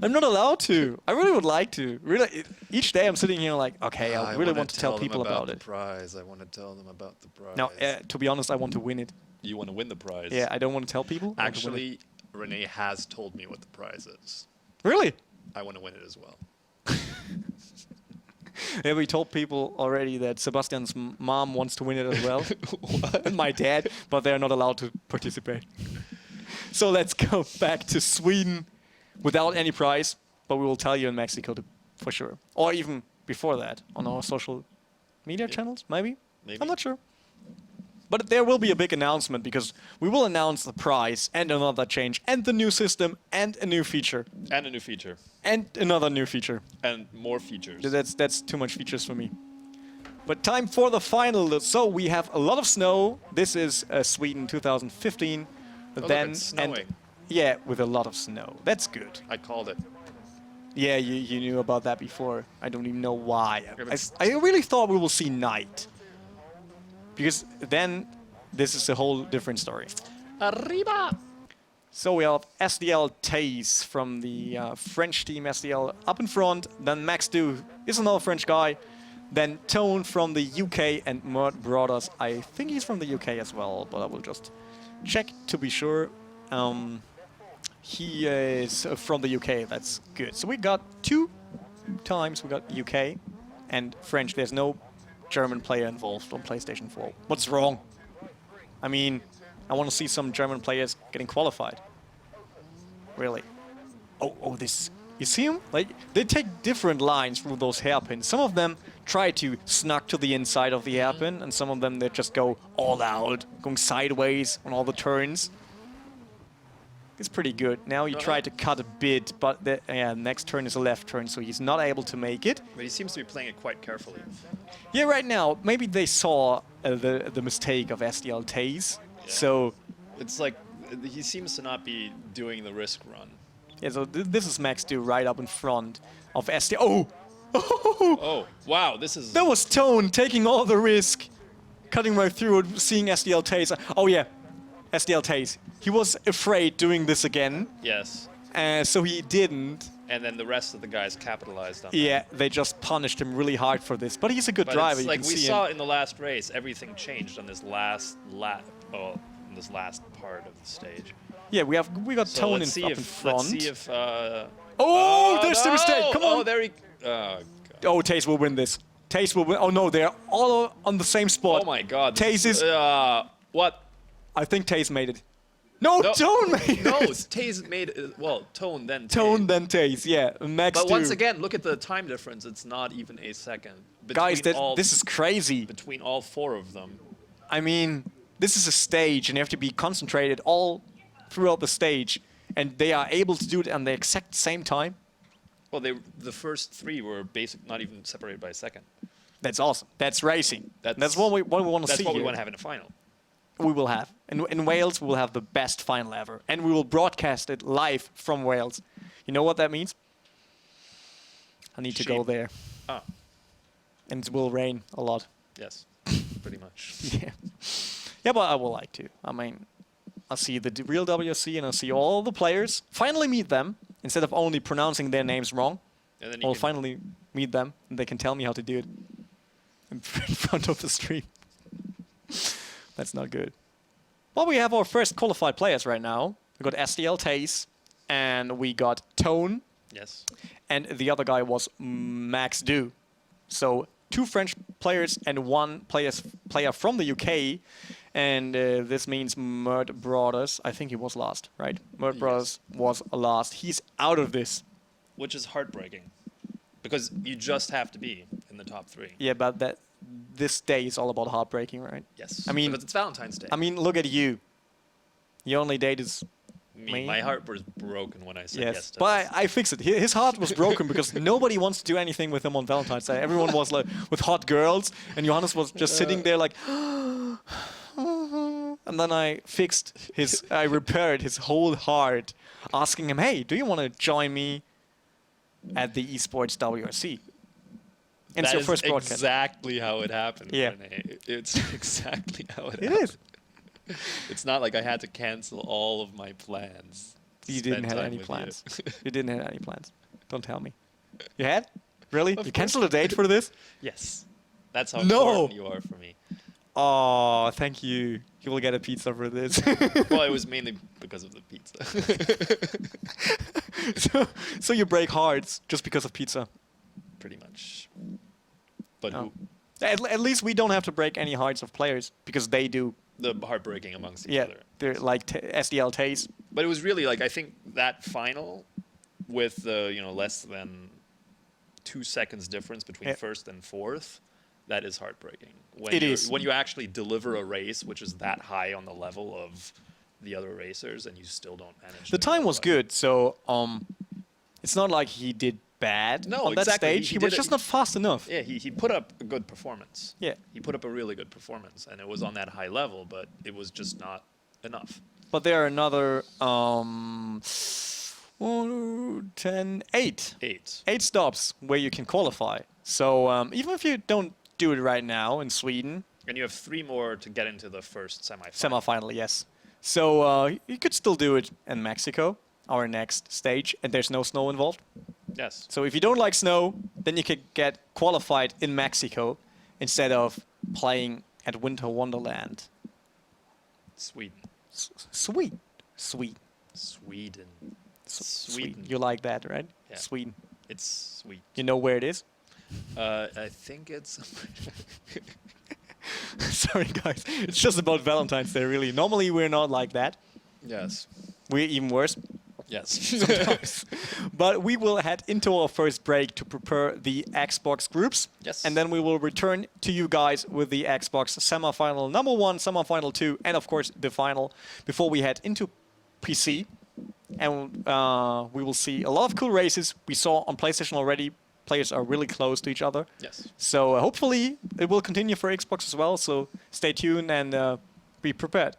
I'm not allowed to. I really would like to. Really, each day I'm sitting here like, okay, I really wanna want to tell them people about the it. prize. I want to tell them about the prize. Now, to be honest, I want to win it. You want to win the prize. Yeah, I don't want to tell people. I want to win it. Actually, Renee has told me what the prize is. Really? I want to win it as well. Yeah, we told people already that Sebastian's mom wants to win it as well. And my dad, but they're not allowed to participate. So let's go back to Sweden without any prize, but we will tell you in Mexico for sure. Or even before that on our social media channels, maybe? Maybe. I'm not sure. But there will be a big announcement because we will announce the prize and another change and the new system and a new feature And a new feature. and another new feature. And more features. That's too much features for me. But time for the final. So we have a lot of snow. This is Sweden 2015. look, Then it's snowing. yeah, with a lot of snow. That's good. I called it. Yeah, you knew about that before. I don't even know why. Yeah, but I really thought we will see night. Because then this is a whole different story. Arriba! So we have SDL Taze from the French team SDL up in front. Then Max Du is another French guy. Then Tone from the UK and Mert Brothers. I think he's from the UK as well, but I will just check to be sure. He is from the UK. That's good. So we got 2 times. We got UK and French. There's no German player involved on PlayStation 4. What's wrong? I mean, I want to see some German players getting qualified. Really. Oh, this. You see them? Like, they take different lines through those hairpins. Some of them try to snuck to the inside of the hairpin, and some of them they just go all out, going sideways on all the turns. It's pretty good. Now you try to cut a bit, but the next turn is a left turn, so he's not able to make it. But he seems to be playing it quite carefully. Yeah, right now, maybe they saw the mistake of SDL Taze, so... It's like, he seems to not be doing the risk run. Yeah, so this is Max Do right up in front of SDL. Oh! Oh, wow, this is... That was Tone taking all the risk, cutting right through it, seeing SDL Taze. Oh yeah, SDL Taze. He was afraid doing this again. Yes. So he didn't. And then the rest of the guys capitalized on Yeah, they just punished him really hard for this. But he's a good driver. It's like you we can see saw him. in the last race, everything changed on this last lap. Oh, in this last part of the stage. Yeah, we got So Tone let's see up if, in front. Let's see if. Oh, there's the mistake. Come on. Oh, there he. Oh, God. Oh, Taze will win this. Taze will win. Oh no, they're all on the same spot. Oh my God. Taze is. What? I think Taze made it. No, Tone made it. No, Taze made it. Well, Tone then. Tone then Taze. Yeah, Max. But do. once again, look at the time difference. It's not even a second. Guys, this is crazy. Between all four of them. I mean, this is a stage, and you have to be concentrated all throughout the stage, and they are able to do it at the exact same time. Well, the first three were not even separated by a second. That's awesome. That's racing. That's what we want to see. That's what we here. want to have in a final. We will have. In Wales, we will have the best final ever. And we will broadcast it live from Wales. You know what that means? I need to go there. Ah. And it will rain a lot. Yes, pretty much. Yeah. Yeah, but I would like to. I mean, I'll see the real WRC and I'll see all the players. Finally meet them, instead of only pronouncing their names wrong. And then I'll finally meet them, and they can tell me how to do it in front of the stream. That's not good. Well, we have our first qualified players right now. We got SDL Taze, and we got Tone. Yes. And the other guy was Max Do. So 2 French players and 1 player from the UK. And this means Mert Brothers. I think he was last, right? Mert Brothers was last. He's out of this. Which is heartbreaking. Because you just have to be in the top 3. Yeah, but this day is all about heartbreaking, right? Yes. I mean, because it's Valentine's Day. I mean, look at you. Your only date is me. My heart was broken when I said yes to but this. I fixed it. His heart was broken because nobody wants to do anything with him on Valentine's Day. Everyone was like with hot girls, and Johannes was just sitting there like. And then I repaired his whole heart, asking him, "Hey, do you want to join me at the Esports WRC?" And it's your first broadcast. Exactly how it happened. Yeah. Renee. It's exactly how it It happened. is. It's not like I had to cancel all of my plans. You didn't have any plans. You didn't have any plans. Don't tell me. You had? Really? You canceled a date for this? Yes. That's how No. important you are for me. Oh, thank you. You will get a pizza for this. Well, it was mainly because of the pizza. so you break hearts just because of pizza. Pretty much. But Oh. At least we don't have to break any hearts of players because they do. the heartbreaking amongst each Yeah, other. they're like SDL Taze. But it was really like I think that final with the less than 2 seconds difference between first and fourth, that is heartbreaking. When It is. When you actually deliver a race which is that high on the level of the other racers and you still don't manage. The time was good, so it's not like he did bad No, on that exactly. stage. He was just not fast enough. Yeah, he put up a good performance. Yeah. He put up a really good performance, and it was on that high level, but it was just not enough. But there are another 8 stops where you can qualify. So even if you don't do it right now in Sweden, And you have 3 more to get into the first semifinal. semi-final, yes. So you could still do it in Mexico, our next stage, and there's no snow involved. Yes. So if you don't like snow, then you could get qualified in Mexico instead of playing at Winter Wonderland. Sweden. Sweet. Sweden. Sweden. Sweden. You like that, right? Yeah. Sweden. It's sweet. You know where it is? I think it's... Sorry, guys. It's just about Valentine's Day, really. Normally, we're not like that. Yes. We're even worse. Yes. sometimes. But we will head into our first break to prepare the Xbox groups. Yes. And then we will return to you guys with the Xbox semifinal number 1, semifinal 2, and of course the final before we head into PC. And we will see a lot of cool races. We saw on PlayStation already, players are really close to each other. Yes. So hopefully it will continue for Xbox as well. So stay tuned and be prepared.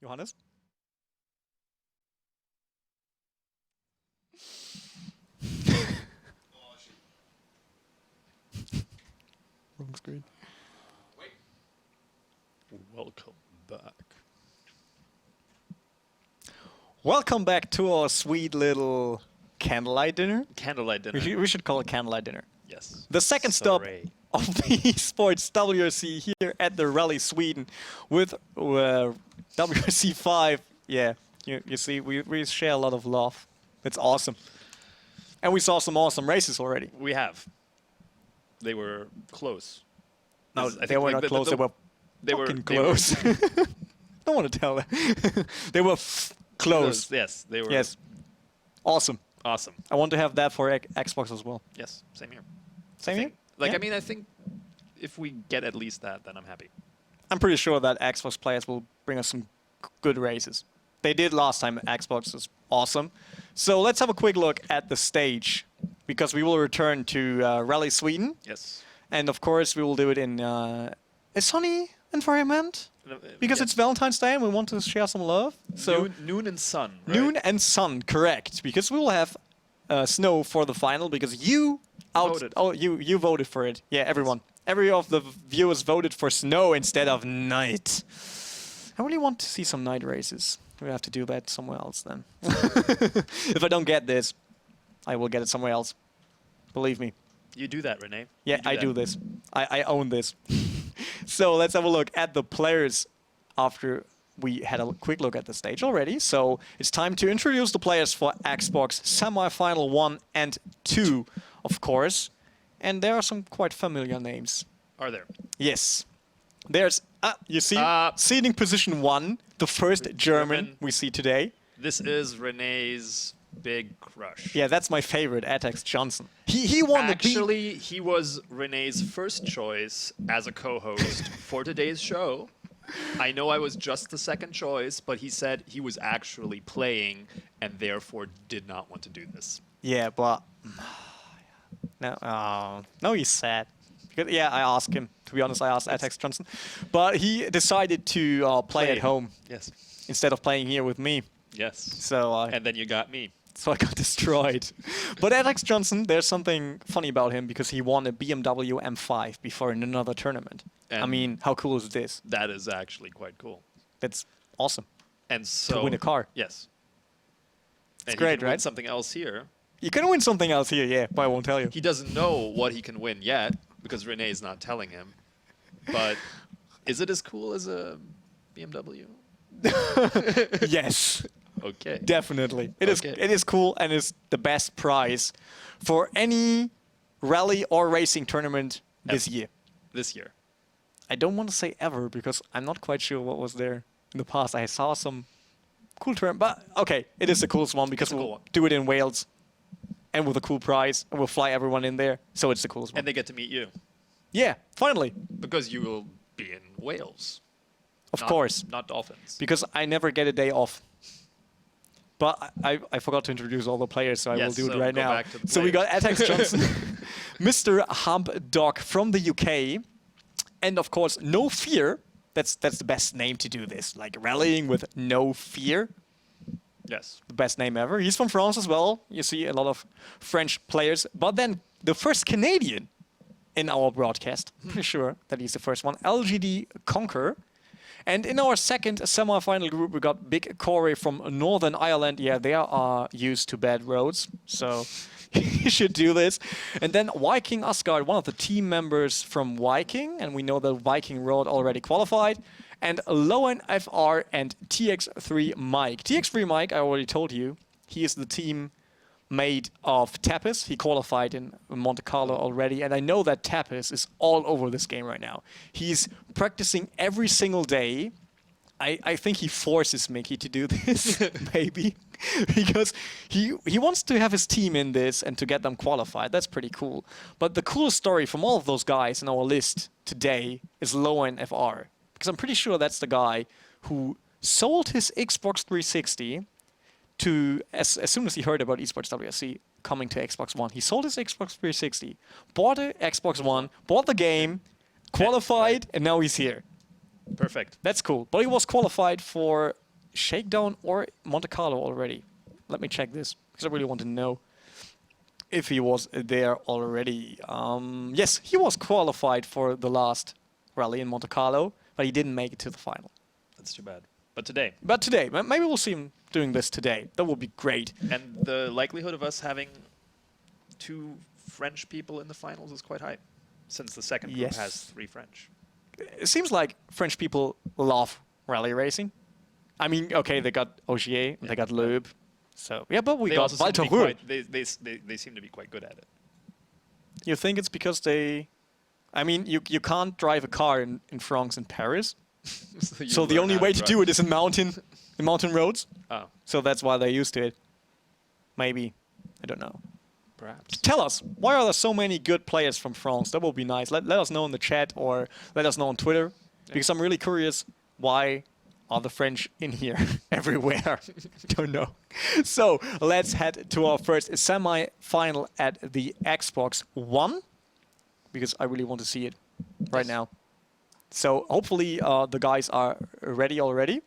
Johannes? Wrong screen. Welcome back. Welcome back to our sweet little candlelight dinner. Candlelight dinner. We should call it candlelight dinner. Yes. The second stop Sorry. of the Esports WRC here at the Rally Sweden with WRC 5. Yeah, you see, we share a lot of love. It's awesome. And we saw some awesome races already. We have. They were close. No, This- I they think, were like, not close. They were fucking close. Don't want to tell that. They were close. Yes, they were. Yes. Awesome. Awesome. I want to have that for Xbox as well. Yes, same here. Same here? Like, Yeah. I mean, I think if we get at least that, then I'm happy. I'm pretty sure that Xbox players will bring us some good races. They did last time. Xbox is awesome. So let's have a quick look at the stage, because we will return to Rally Sweden. Yes. And of course, we will do it in a sunny environment, because it's Valentine's Day and we want to share some love. So noon and sun. Right? noon and sun, correct? Because we will have snow for the final. Because you Voted. Oh, you voted for it. Yeah, everyone. Every of the viewers voted for snow instead of night. I really want to see some night races. We have to do that somewhere else then. If I don't get this, I will get it somewhere else. Believe me. You do that, Renee. Yeah, I do this. I own this. So let's have a look at the players after we had a quick look at the stage already. So it's time to introduce the players for Xbox Semifinal 1 and 2, of course. And there are some quite familiar names. Are there? Yes. There's, you see, seating position 1, the first German we see today. This is Renee's big crush. Yeah, that's my favorite, Atex Johnson. He won Actually, he was Renee's first choice as a co-host for today's show. I know I was just the second choice, but he said he was actually playing and therefore did not want to do this. Yeah, but no, he's sad. Because, yeah, I asked him. To be honest, I asked Atex Johnson, but he decided to play at home. Yes. Instead of playing here with me. Yes. So and then you got me. So I got destroyed. But Atex Johnson, there's something funny about him because he won a BMW M5 before in another tournament. And I mean, how cool is this? That is actually quite cool. That's awesome. And so To win a car. Yes. It's and great, he can win right? something else here. You can win something else here, yeah, but I won't tell you. He doesn't know what he can win yet because Renee is not telling him. But is it as cool as a BMW? Yes. Okay. Definitely. It is. Okay. It is cool and is the best prize for any rally or racing tournament this year. This year. I don't want to say ever because I'm not quite sure what was there in the past. I saw some cool tournament, but okay, it is the coolest one because It's a we'll cool one. do it in Wales and with a cool prize and we'll fly everyone in there. So it's the coolest one. And they get to meet you Yeah, finally. because you will be in Wales. Of course. Not Dolphins. Because I never get a day off. But I forgot to introduce all the players, so I will Yes, do it so right go now. back to the So we got players. Atex Johnson, Mr. Hump Dog from the UK, and of course, No Fear. That's the best name to do this, like rallying with no fear. Yes. The best name ever. He's from France as well. You see a lot of French players. But then the first Canadian in our broadcast, pretty sure that he's the first one, LGD Conquer. And in our second semi-final group, we got Big Corey from Northern Ireland. Yeah, they are used to bad roads, so you should do this. And then Viking Asgard, one of the team members from Viking, and we know that Viking Road already qualified. And Lowen FR and TX3 Mike. TX3 Mike, I already told you, he is the team made of Tapis. He qualified in Monte Carlo already, and I know that Tapis is all over this game right now. He's practicing every single day. I think he forces Mickey to do this, maybe, because he wants to have his team in this and to get them qualified. That's pretty cool. But the coolest story from all of those guys in our list today is Lowen FR, because I'm pretty sure that's the guy who sold his Xbox 360 to as soon as he heard about Esports WRC coming to Xbox One. He sold his Xbox 360, bought an Xbox One, bought the game, qualified, and now he's here. Perfect. That's cool. But he was qualified for Shakedown or Monte Carlo already? Let me check this, because I really want to know if he was there already. Yes, he was qualified for the last rally in Monte Carlo, but he didn't make it to the final. That's too bad. But today. But today, maybe we'll see him doing this today. That would be great. And the likelihood of us having 2 French people in the finals is quite high, since the second group Yes. has 3 French. It seems like French people love rally racing. I mean, okay, they got Ogier, they got Loeb. So, yeah, but we They got also seem to be Walter quite, they seem to be quite good at it. You think it's because they... I mean, you can't drive a car in France and Paris. You So the learn only how way to drive. do it is in mountain roads. Oh, So that's why they're used to it. Maybe. I don't know. perhaps. Tell us, why are there so many good players from France? That would be nice. Let us know in the chat or let us know on Twitter. Because I'm really curious, why are the French in here everywhere? Don't know. So let's head to our first semi-final at the Xbox One. Because I really want to see it right now. So hopefully the guys are ready already.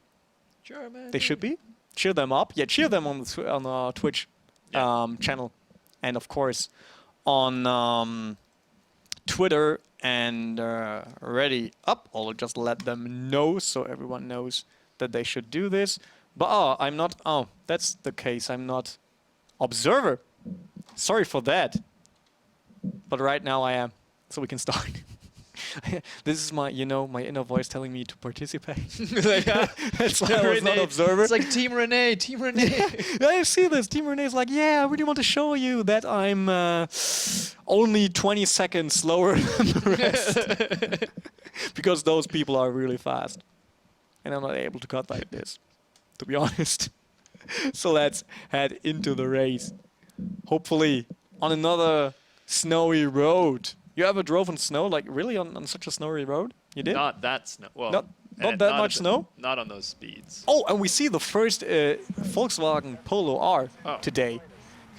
Germany. They should be. Cheer them up. Yeah, cheer them on the Twitch channel. And of course on Twitter and ready up. I'll just let them know so everyone knows that they should do this. But I'm not. Oh, that's the case. I'm not observer. Sorry for that. But right now I am. So we can start. This is my, my inner voice telling me to participate. That's why I was not observer. It's like Team Renee, Team Renee. I see this. Team Renee is like, yeah, I really want to show you that I'm only 20 seconds slower than the rest. Because those people are really fast. And I'm not able to cut like this, to be honest. So let's head into the race. Hopefully on another snowy road. You ever drove on snow, like really on such a snowy road? You did? Not that snow. Well, Not that much snow? Not on those speeds. Oh, and we see the first Volkswagen Polo R today.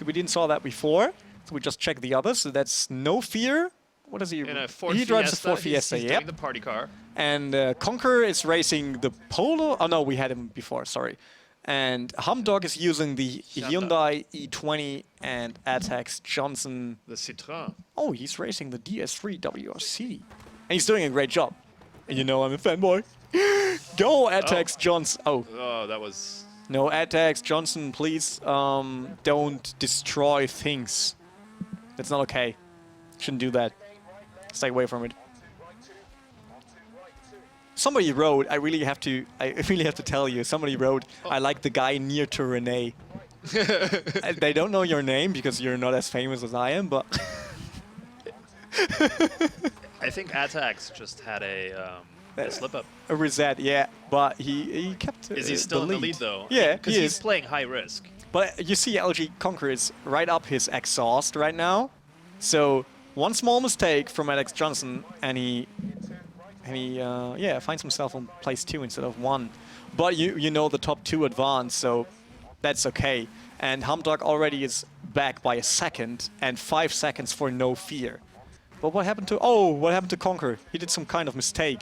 We didn't saw that before, so we just checked the others. So that's No Fear. What is he? In a Ford He drives a Fiesta, Ford Fiesta, he's yeah. doing the party car. And Conquer is racing the Polo. Oh no, we had him before. Sorry. And Hamdog is using the Hyundai E20 and Atex Johnson. The Citroën. Oh, he's racing the DS3 WRC. And he's doing a great job. And you know I'm a fanboy. Go, Atex Johnson. Oh, Oh, that was... no, Atex Johnson, please don't destroy things. That's not okay. Shouldn't do that. Stay away from it. Somebody wrote, I really have to tell you, somebody wrote, I like the guy near to Renee. They don't know your name because you're not as famous as I am, but... I think Atax just had a slip-up. A reset, yeah, but he kept Is he still the in the lead, though? Yeah, Because he he's is. playing high risk. But you see LG Conquer is right up his exhaust right now. So one small mistake from Alex Johnson and he finds himself on place 2 instead of 1. But you know the top 2 advance, so that's okay. And Hamdog already is back by a second and 5 seconds for No Fear. But what happened to Conquer? He did some kind of mistake.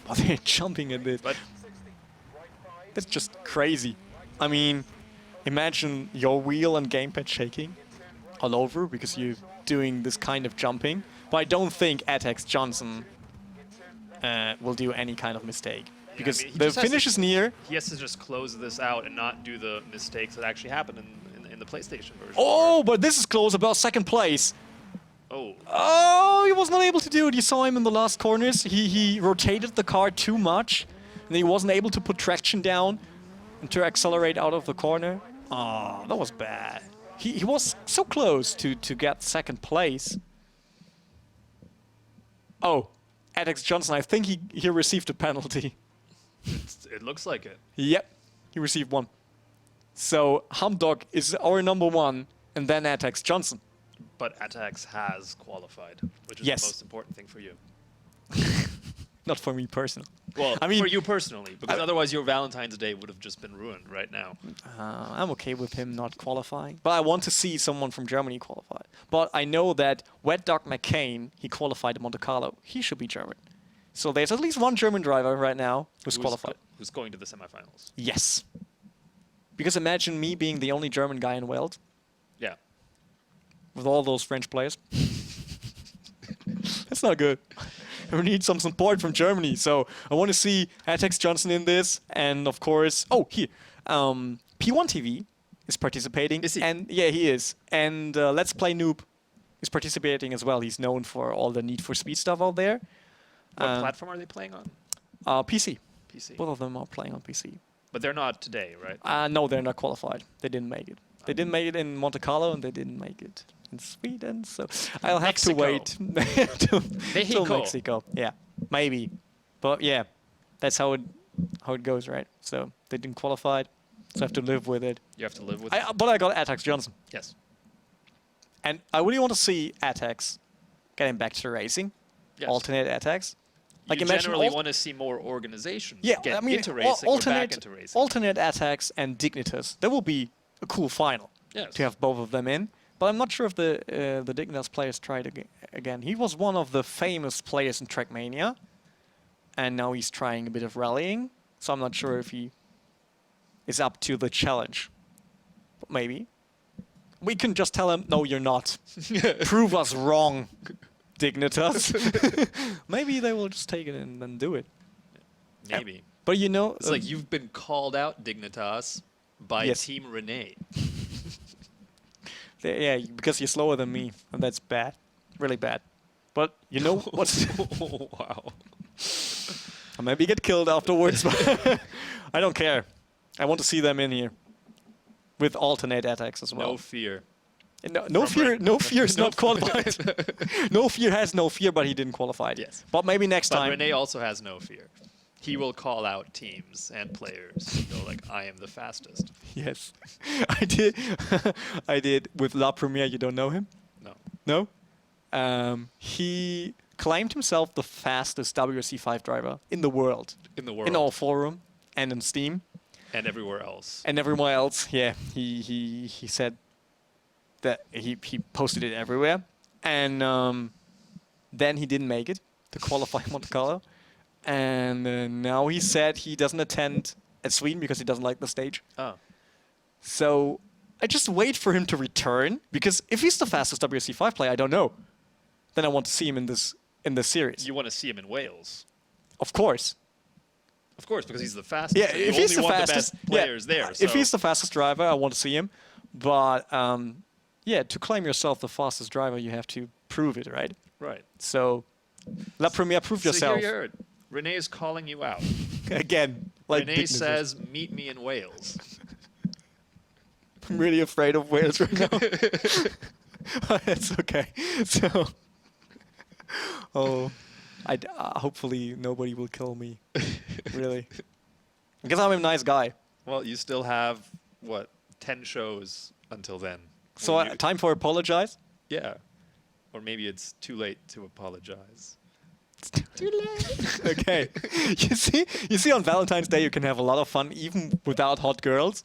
But they're jumping at this. But That's just crazy. I mean, imagine your wheel and gamepad shaking all over because you're doing this kind of jumping. But I don't think Atex Johnson will do any kind of mistake. Because I mean, he the just has finish to- is near. he has to just close this out and not do the mistakes that actually happened in the PlayStation version. Oh, but this is close, about second place. Oh. Oh, he was not able to do it. You saw him in the last corners. He rotated the car too much. And he wasn't able to put traction down and to accelerate out of the corner. Oh, that was bad. He was so close to get second place. Oh, Atex Johnson, I think he received a penalty. It looks like it. Yep, he received one. So Hamdog is our number 1, and then Atex Johnson. But Atax has qualified, which is Yes. the most important thing for you. Not for me personally. Well, I mean, for you personally, because otherwise your Valentine's Day would have just been ruined right now. I'm okay with him not qualifying. But I want to see someone from Germany qualify. But I know that Wet Dog McCain, he qualified in Monte Carlo. He should be German. So there's at least one German driver right now who's qualified. Who's going to the semifinals? Yes. Because imagine me being the only German guy in Wales Yeah. with all those French players. That's not good. We need some support from Germany. So I want to see Atex Johnson in this. And of course, here. P1 TV is participating. Is he? And yeah, he is. And Let's Play Noob is participating as well. He's known for all the Need for Speed stuff out there. What platform are they playing on? PC. PC. Both of them are playing on PC. But they're not today, right? No, they're not qualified. They didn't make it. They didn't make it in Monte Carlo, and they didn't make it in Sweden. So I'll have to wait till Mexico. Yeah, maybe. But yeah, that's how it goes, right? So they didn't qualify, so I have to live with it. You have to live with it. But I got Atex Johnson. Yes. And I really want to see Atex getting back to racing. Yes. Alternate Atex. Like you imagine generally want to see more organizations get into racing or back into racing. Alternate Attacks and Dignitas. That will be a cool final to have both of them in. But I'm not sure if the Dignitas players tried again. He was one of the famous players in Trackmania, and now he's trying a bit of rallying. So I'm not sure if he is up to the challenge. But maybe. We can just tell him, no, you're not. Prove us wrong, Dignitas. Maybe they will just take it and then do it. Maybe. But you know... It's like you've been called out, Dignitas, by Team Renee. Yeah, because you're slower than me, and that's bad. Really bad. But you know what's... Wow. I maybe get killed afterwards, but I don't care. I want to see them in here. With alternate attacks as well. No fear. No fear. No fear is not qualified. No fear has no fear, but he didn't qualify. Yes. But maybe next time. Renee also has no fear. He will call out teams and players and go like, I am the fastest. Yes. I did. I did with La Premiere. You don't know him? No. No? He claimed himself the fastest WRC 5 driver in the world. In the world. In all forum and in Steam. And everywhere else. And everywhere else, yeah. He said that he posted it everywhere. And then he didn't make it to qualify Monte Carlo. And now he said he doesn't attend at Sweden because he doesn't like the stage. Oh. So I just wait for him to return, because if he's the fastest WRC 5 player, I don't know. Then I want to see him in this series. You want to see him in Wales? Of course. Of course, because he's the fastest. Yeah, if he's the fastest, the best players there. If he's the fastest driver, I want to see him. But yeah, to claim yourself the fastest driver, you have to prove it, right? Right. So, La Premiere, prove yourself. So here you heard. Renee is calling you out. Again, like Renee says, "Meet me in Wales." I'm really afraid of Wales right now. It's okay. So, hopefully nobody will kill me. Really, because I'm a nice guy. Well, you still have what 10 shows until then. So time for apologize. Yeah, or maybe it's too late to apologize. It's too late. Okay. You see, on Valentine's Day you can have a lot of fun even without hot girls.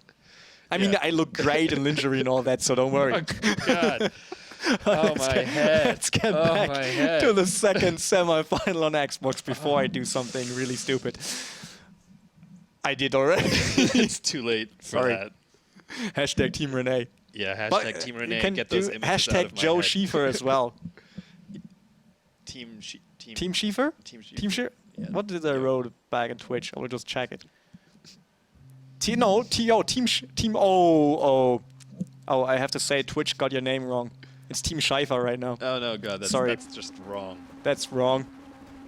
I mean, I look great in lingerie and all that, so don't worry. Oh, God. Oh, my head. Let's get back to the second semi-final on Xbox before I do something really stupid. I did already. It's too late for that. Hashtag Team Renee. Yeah, hashtag Team Renee. Get those images hashtag out of my Joe head. Schiefer as well. Team Schiefer? Team Schiefer. Team Schiefer? Yeah. What did I wrote back on Twitch? I will just check it. Team I have to say Twitch got your name wrong. It's Team Schiefer right now. Oh no, God, that's just wrong. That's wrong.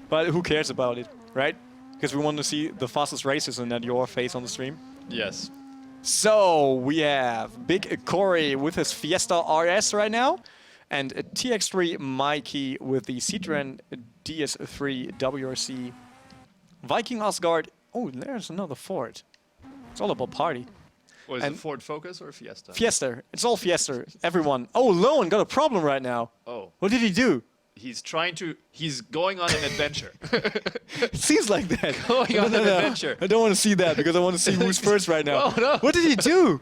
But who cares about it, right? Because we want to see the fastest races and not your face on the stream. Yes. So we have Big Corey with his Fiesta RS right now, and a TX3 Mikey with the Citroen DS3 WRC. Viking Asgard. Oh, there's another Ford. It's all about party. What is it, Ford Focus or Fiesta? Fiesta. It's all Fiesta. Everyone. Oh, Lone got a problem right now. Oh. What did he do? He's going on an adventure. It seems like that. Going on an adventure. I don't want to see that because I want to see who's first right now. Oh, no. What did he do?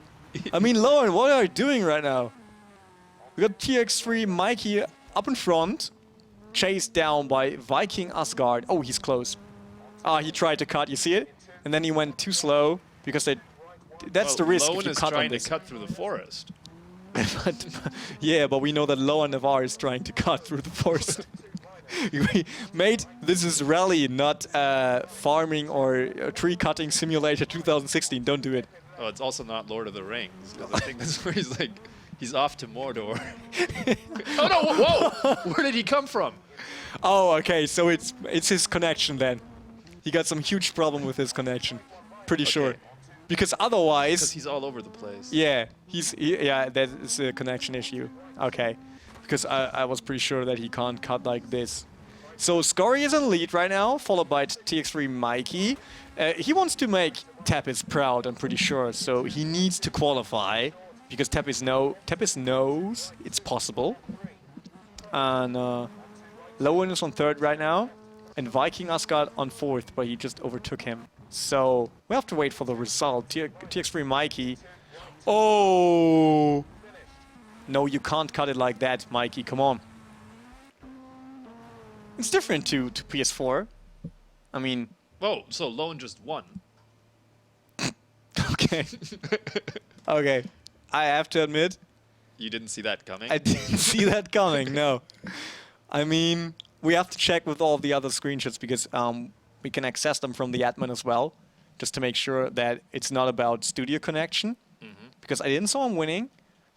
I mean, Lauren, what are you doing right now? We got TX3 Mikey up in front. chased down by Viking Asgard. Oh, he's close. Ah, he tried to cut. You see it? And then he went too slow because that's the risk if Lowen you is cut on trying this. to cut through the forest. Yeah, but we know that Loa Navar is trying to cut through the forest. Mate, this is rally, not farming or tree cutting simulator 2016. Don't do it. Oh, it's also not Lord of the Rings, because I think that's where he's like, he's off to Mordor. Oh no! Whoa! Where did he come from? Oh, okay. So it's his connection then. He got some huge problem with his connection. Pretty sure. Because otherwise... Because he's all over the place. Yeah, yeah, that is a connection issue. Okay. Because I was pretty sure that he can't cut like this. So Scori is in lead right now, followed by TX3 Mikey. He wants to make Tepis proud, I'm pretty sure. So he needs to qualify, because Tepis knows it's possible. And Lowen is on third right now, and Viking Asgard on fourth, but he just overtook him. So we have to wait for the result. TX3 Mikey. Oh! No, you can't cut it like that, Mikey. Come on. It's different to PS4. I mean... Whoa, so Lowen just won. Okay. Okay. I have to admit... You didn't see that coming? I didn't see that coming, no. I mean, we have to check with all the other screenshots because we can access them from the admin as well, just to make sure that it's not about studio connection. Because I didn't saw him winning,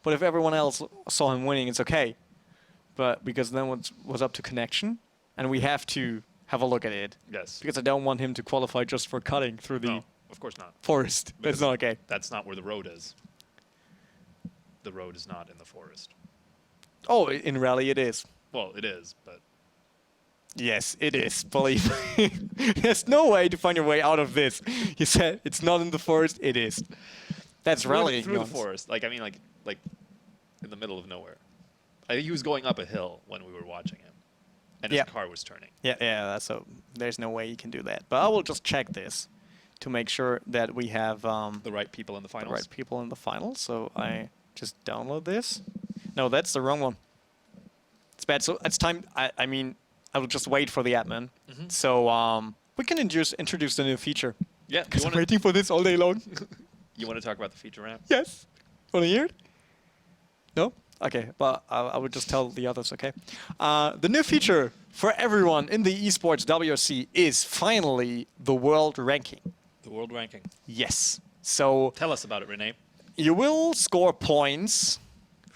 but if everyone else saw him winning, it's okay. But because then it was up to connection, and we have to have a look at it. Yes. Because I don't want him to qualify just for cutting through the No, of course not. forest. That's not okay. That's not where the road is. The road is not in the forest. Oh, in rally it is. Well, it is, but... Yes, it is. Believe me. There's no way to find your way out of this. He said it's not in the forest. It is. That's rallying. Through the forest. Like, I mean, like in the middle of nowhere. I think he was going up a hill when we were watching him. And his car was turning. Yeah, so there's no way you can do that. But I will just check this to make sure that we have the right people in the finals. The right people in the finals. So I just download this. No, that's the wrong one. It's bad. So it's time. I mean, I will just wait for the admin. So we can introduce the new feature. Yeah. Because I'm waiting for this all day long. You want to talk about the feature ramp? Yes. Want to hear it? No? Okay, but I would just tell the others, okay? The new feature for everyone in the Esports WRC is finally the world ranking. The world ranking. Yes. So tell us about it, Renee. You will score points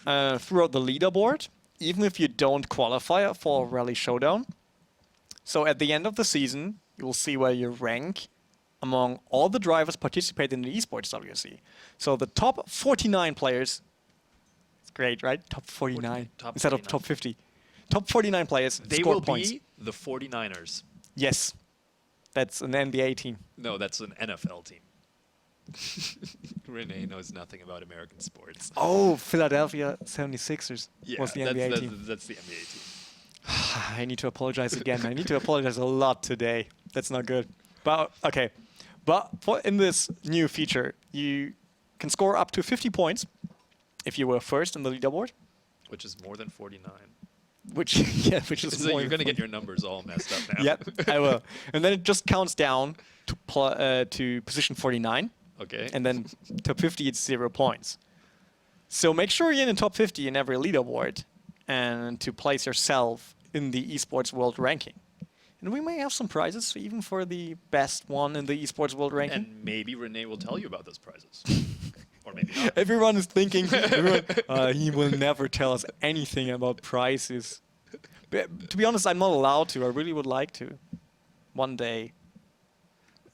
throughout the leaderboard, even if you don't qualify for Rally Showdown. So at the end of the season, you will see where you rank among all the drivers participating in the Esports WRC. So the top 49 players, it's great, right? Top 49 instead of top 50. Top 49 players score points. They will be the 49ers. Yes. That's an NBA team. No, that's an NFL team. Renee knows nothing about American sports. Oh, Philadelphia 76ers was the NBA team. That's the NBA team. I need to apologize again. I need to apologize a lot today. That's not good. But, okay. But in this new feature, you can score up to 50 points if you were first in the leaderboard. Which is more than 49. Which is so more you're going to get your numbers all messed up now. Yep, I will. And then it just counts down to position 49. Okay. And then top 50, it's 0 points. So make sure you're in the top 50 in every leaderboard and to place yourself in the esports world ranking. And we may have some prizes even for the best one in the esports world ranking. And maybe Renee will tell you about those prizes. Or maybe not. Everyone is thinking, he will never tell us anything about prizes. But to be honest, I'm not allowed to. I really would like to. One day.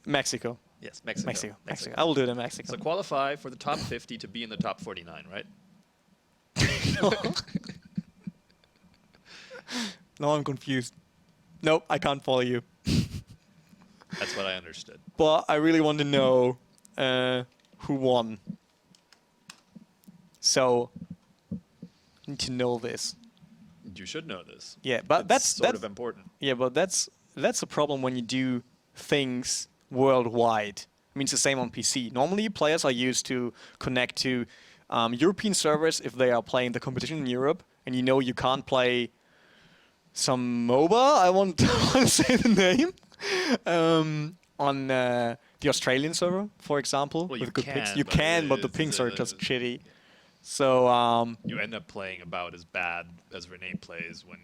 Mexico. Yes, Mexico. I will do it in Mexico. So qualify for the top 50 to be in the top 49, right? No, I'm confused. Nope, I can't follow you. That's what I understood. But I really want to know who won. So, I need to know this. You should know this. Yeah, but that's sort of important. Yeah, but that's a problem when you do things worldwide. I mean, it's the same on PC. Normally, players are used to connect to European servers if they are playing the competition in Europe, and you know you can't play some MOBA. I want to say the name. On the Australian server, for example, Well, with good pings. can, You but can, but the it's, pings are just shitty. So you end up playing about as bad as Renee plays when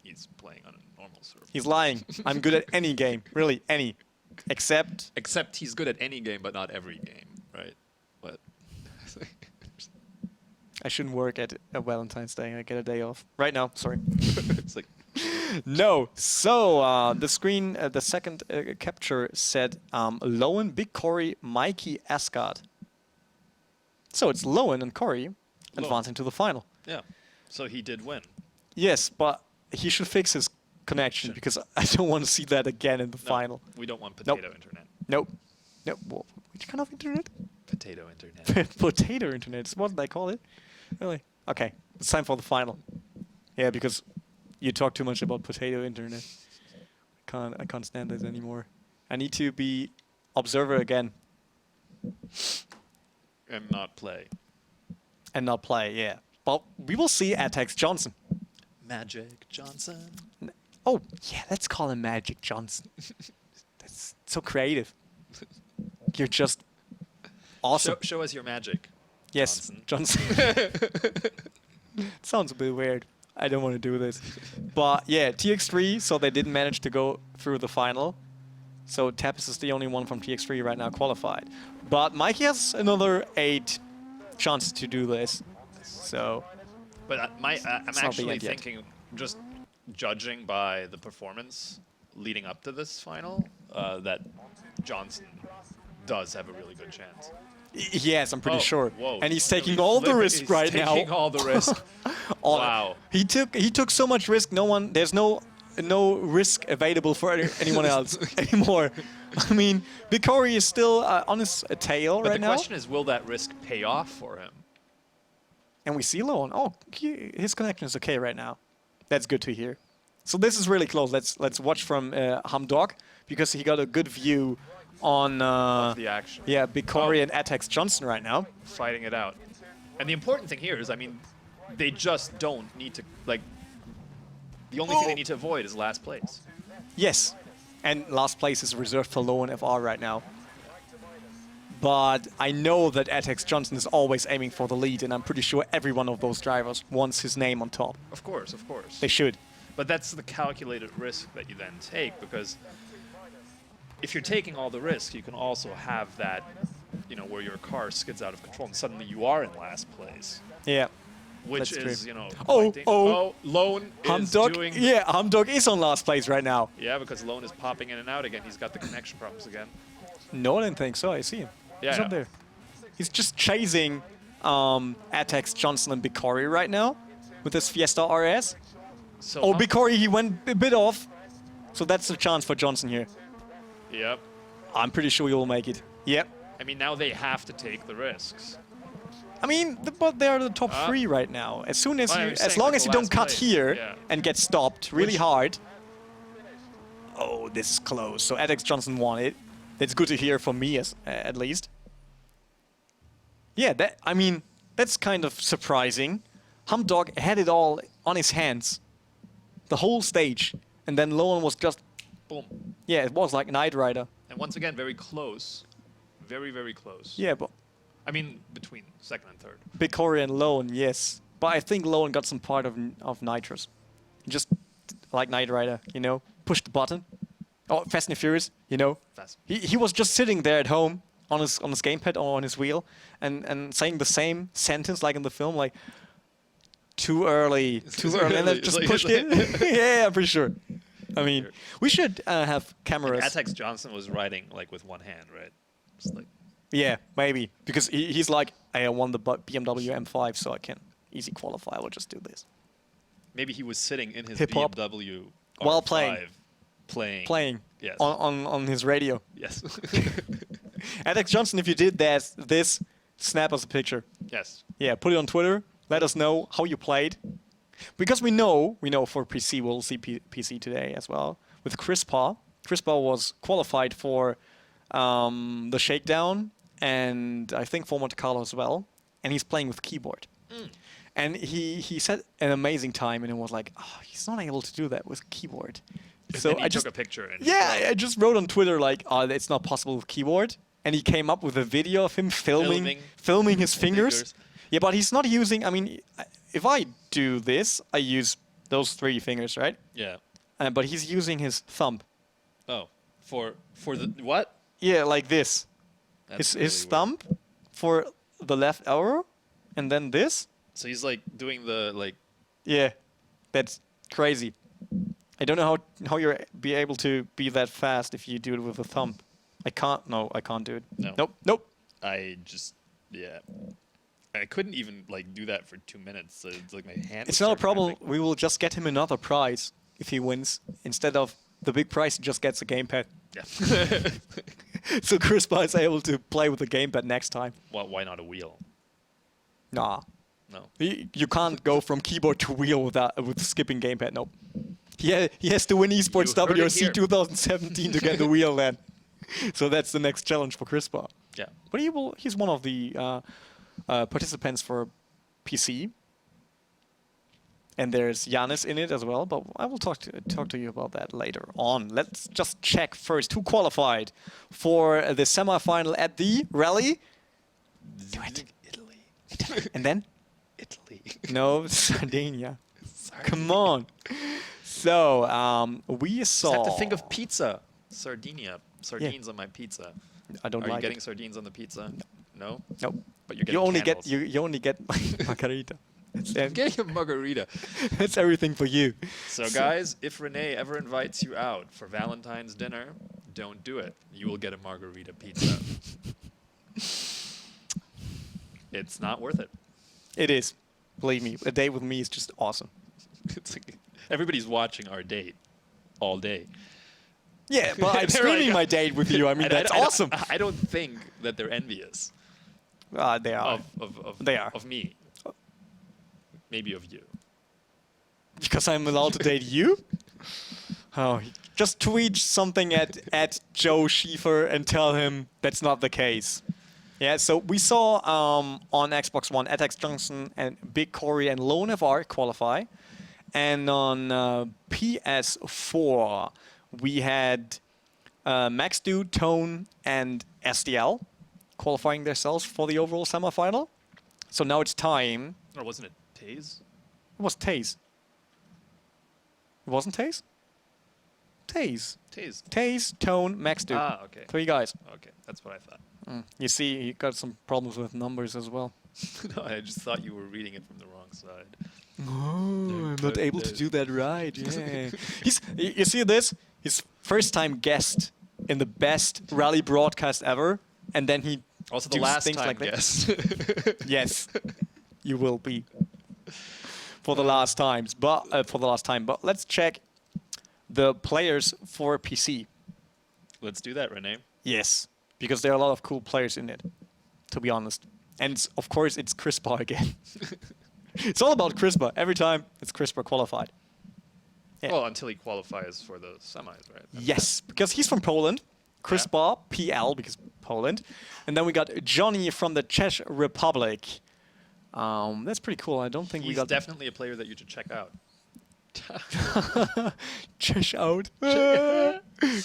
he's playing on a normal server. he's lying. I'm good at any game, really any, except Except he's good at any game, but not every game, right? But I shouldn't work at a Valentine's Day. I get a day off right now. Sorry. it's like No. So the screen, the second capture said Lowen, Big Cory, Mikey, Asgard. So it's Lowen and Cory advancing to the final. yeah. So he did win. Yes, but he should fix his connection because I don't want to see that again in the final. We don't want potato internet. Nope. Nope. Whoa. Which kind of internet? Potato internet. Potato internet. Is what they call it. Really? Okay. It's time for the final. Yeah, because you talk too much about potato internet. I can't stand this anymore. I need to be observer again And not play. and not play. Yeah. But we will see Atex Johnson. Magic Johnson. Oh, yeah, let's call him Magic Johnson. That's so creative. You're just awesome. Show us your magic. Yes, Johnson. Sounds a bit weird. I don't want to do this. But yeah, TX3, so they didn't manage to go through the final. So Tapis is the only one from TX3 right now qualified. But Mikey has another 8 chances to do this. So But I'm not the actually end yet. thinking, just judging by the performance leading up to this final, that Johnson does have a really good chance. yes, I'm pretty sure. Whoa. And he's taking all the risk He's right now. taking all the risk. Wow. He took so much risk. There's no risk available for anyone else anymore. I mean, Big Cory is still on his tail But right the now. question is, will that risk pay off for him? And we see Lowen. Oh, his connection is okay right now. That's good to hear. So this is really close. Let's watch from Hamdog because he got a good view on The action. yeah, Big Cory and Atex Johnson right now. Fighting it out. And the important thing here is, I mean, they just don't need to, like, the only thing they need to avoid is last place. Yes, and last place is reserved for Lowen FR right now. But I know that Atex Johnson is always aiming for the lead, and I'm pretty sure every one of those drivers wants his name on top. Of course, of course. They should. But that's the calculated risk that you then take, because if you're taking all the risk, you can also have that, you know, where your car skids out of control and suddenly you are in last place, Yeah. which That's is, true. you know, Oh, quite oh. Lone is Hamdog, doing... yeah, Hamdog is on last place right now. Yeah, because Lone is popping in and out again. He's got the connection problems again. No, I didn't think so. I see him. Yeah, He's up there. He's just chasing Atex Johnson and Big Cory right now with his Fiesta RS. So Oh, Big Cory, he went a bit off. So that's a chance for Johnson here. Yep. I'm pretty sure he will make it. Yep. I mean, now they have to take the risks. I mean, but they're the top 3 right now. As soon as Well, you, I'm as saying, long like, as you the don't last cut place. here Yeah. and get stopped really Which- hard. Oh, this is close. So Atex Johnson won it. That's good to hear for me, at least. Yeah, I mean, that's kind of surprising. Hamdog had it all on his hands, the whole stage, and then Lowen was just, Boom. yeah, it was like Knight Rider. And once again, very close. Very, very close. Yeah, but I mean, between second and third. Big Cory and Lowen, yes. But I think Lowen got some part of Nitrous. Just like Knight Rider, you know, push the button. Oh, Fast and Furious, you know. Fast. He was just sitting there at home on his gamepad or on his wheel and saying the same sentence like in the film, like, too early, too early, and then just pushed it. Yeah, I'm pretty sure. I mean, we should have cameras. Atex Johnson was riding like with one hand, right? Just like Yeah, maybe. Because he's like, I won the BMW M5, so I can easy qualify. I will just do this. maybe he was sitting in his Hip-hop. BMW While R5 playing. playing. Yes. On his radio. Yes. Atex Johnson, if you did this, snap us a picture. Yes. Yeah, put it on Twitter. Let us know how you played. Because we know for PC, we'll see PC today as well. With Crispa. Crispa was qualified for the Shakedown and I think for Monte Carlo as well. And he's playing with keyboard. And he set an amazing time, and it was like, oh, he's not able to do that with keyboard. So And he I took just a picture. And I just wrote on Twitter like, oh, it's not possible with keyboard, and he came up with a video of him filming his fingers. Yeah, but he's not using. I mean, if I do this, I use those 3 fingers, right? Yeah. But he's using his thumb. Oh, for the what? Yeah, like this. That's His really thumb for the left arrow, and then this. So he's like doing the like. Yeah, that's crazy. I don't know how you're be able to be that fast if you do it with a thumb. I can't. No, I can't do it. No. Nope. I just I couldn't even like do that for 2 minutes. So it's like my hand. It's would not a start problem. cramping. We will just get him another prize if he wins. Instead of the big prize, he just gets a gamepad. Yeah. So Crispar is able to play with the gamepad next time. Well, why not a wheel? Nah. No. You can't go from keyboard to wheel with skipping gamepad. Nope. He has to win Esports You heard it WRC here. 2017 to get the wheel then. So that's the next challenge for Crispar. Yeah. But he's one of the participants for PC. And there's Giannis in it as well, but I will talk to you about that later on. Let's just check first who qualified for the semifinal at the rally. Do it. Italy. And then? Italy. No, Sardinia. Sorry. Come on. So we saw. Just have to think of pizza. Sardinia. Sardines on my pizza. I don't Are you like getting it. sardines on the pizza? No. No. But you're getting You only candles. get you only get margarita. I'm getting a margarita. That's everything for you. So guys, if Renee ever invites you out for Valentine's dinner, don't do it. You will get a margarita pizza. It's not worth it. It is. Believe me, a date with me is just awesome. It's like everybody's watching our date all day. Yeah, but I'm They're streaming like- my date with you. I mean, And that's awesome. I don't think that they're envious They are. of They are. of me. Maybe of you. Because I'm allowed to date you? Oh, just tweet something at Joe Schiefer and tell him that's not the case. Yeah, so we saw on Xbox One, Atex Johnson and Big Corey and Lone FR qualify. And on PS4, we had Max Dude, Tone, and SDL qualifying themselves for the overall semifinal. So now it's time. Or wasn't it Taze? It was Taze. It wasn't Taze? Taze. Taze. Taze, Tone, Max Dude. Ah, okay. 3 guys. Okay, that's what I thought. You see, you got some problems with numbers as well. No, I just thought you were reading it from the wrong side. Oh, I'm not able to do that right. Yeah. You see this? His first time guest in the best rally broadcast ever, and then he Also, the does last things time like that. guest. Yes, you will be for the last times, but for the last time. But let's check the players for PC. Let's do that, Renee. Yes, because there are a lot of cool players in it, to be honest. And of course, it's Crispar again. It's all about Crispar. Every time it's Crispar qualified. Yeah. Well, until he qualifies for the semis, right? Yes, because he's from Poland. Crispar, PL, because Poland. And then we got Johnny from the Czech Republic. That's pretty cool. I don't think we He's got definitely a player that you should check out. Czech out.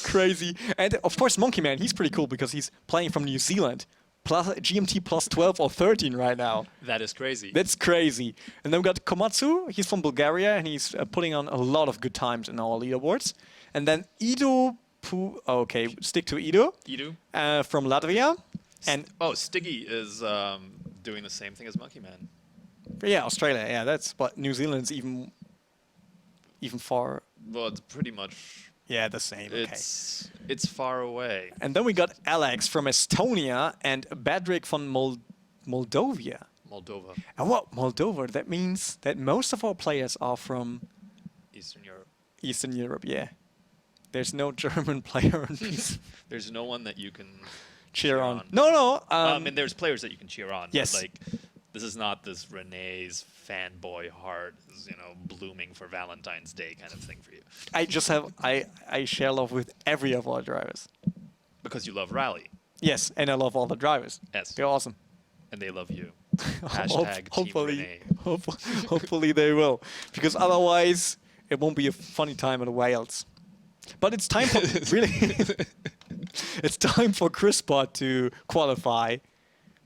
Crazy. And of course, Monkey Man, he's pretty cool because he's playing from New Zealand. Plus GMT plus 12 or 13 right now. That is crazy. That's crazy. And then we got Komatsu. He's from Bulgaria, and he's putting on a lot of good times in our leaderboards. And then Ido, okay, stick to Ido. Edu. From Latvia. And Stiggy is doing the same thing as Monkey Man. yeah, Australia. Yeah, but New Zealand's even far. Well, it's pretty much. Yeah, the same. Okay. It's far away. And then we got Alex from Estonia and Badrik from Moldova. Moldova, And what Moldova? That means that most of our players are from Eastern Europe. Eastern Europe. Yeah, there's no German player on this. There's no one that you can Cheer on. No. I mean, there's players that you can cheer on. Yes. But like, this is not this Renee's fanboy heart, blooming for Valentine's Day kind of thing for you. I just have I share love with every of our drivers. Because you love rally. Yes, and I love all the drivers. Yes. They're awesome. And they love you. Hashtag Team hopefully, Renee. hopefully they will, because otherwise it won't be a funny time at Wales. But it's time for really, it's time for Chris to qualify,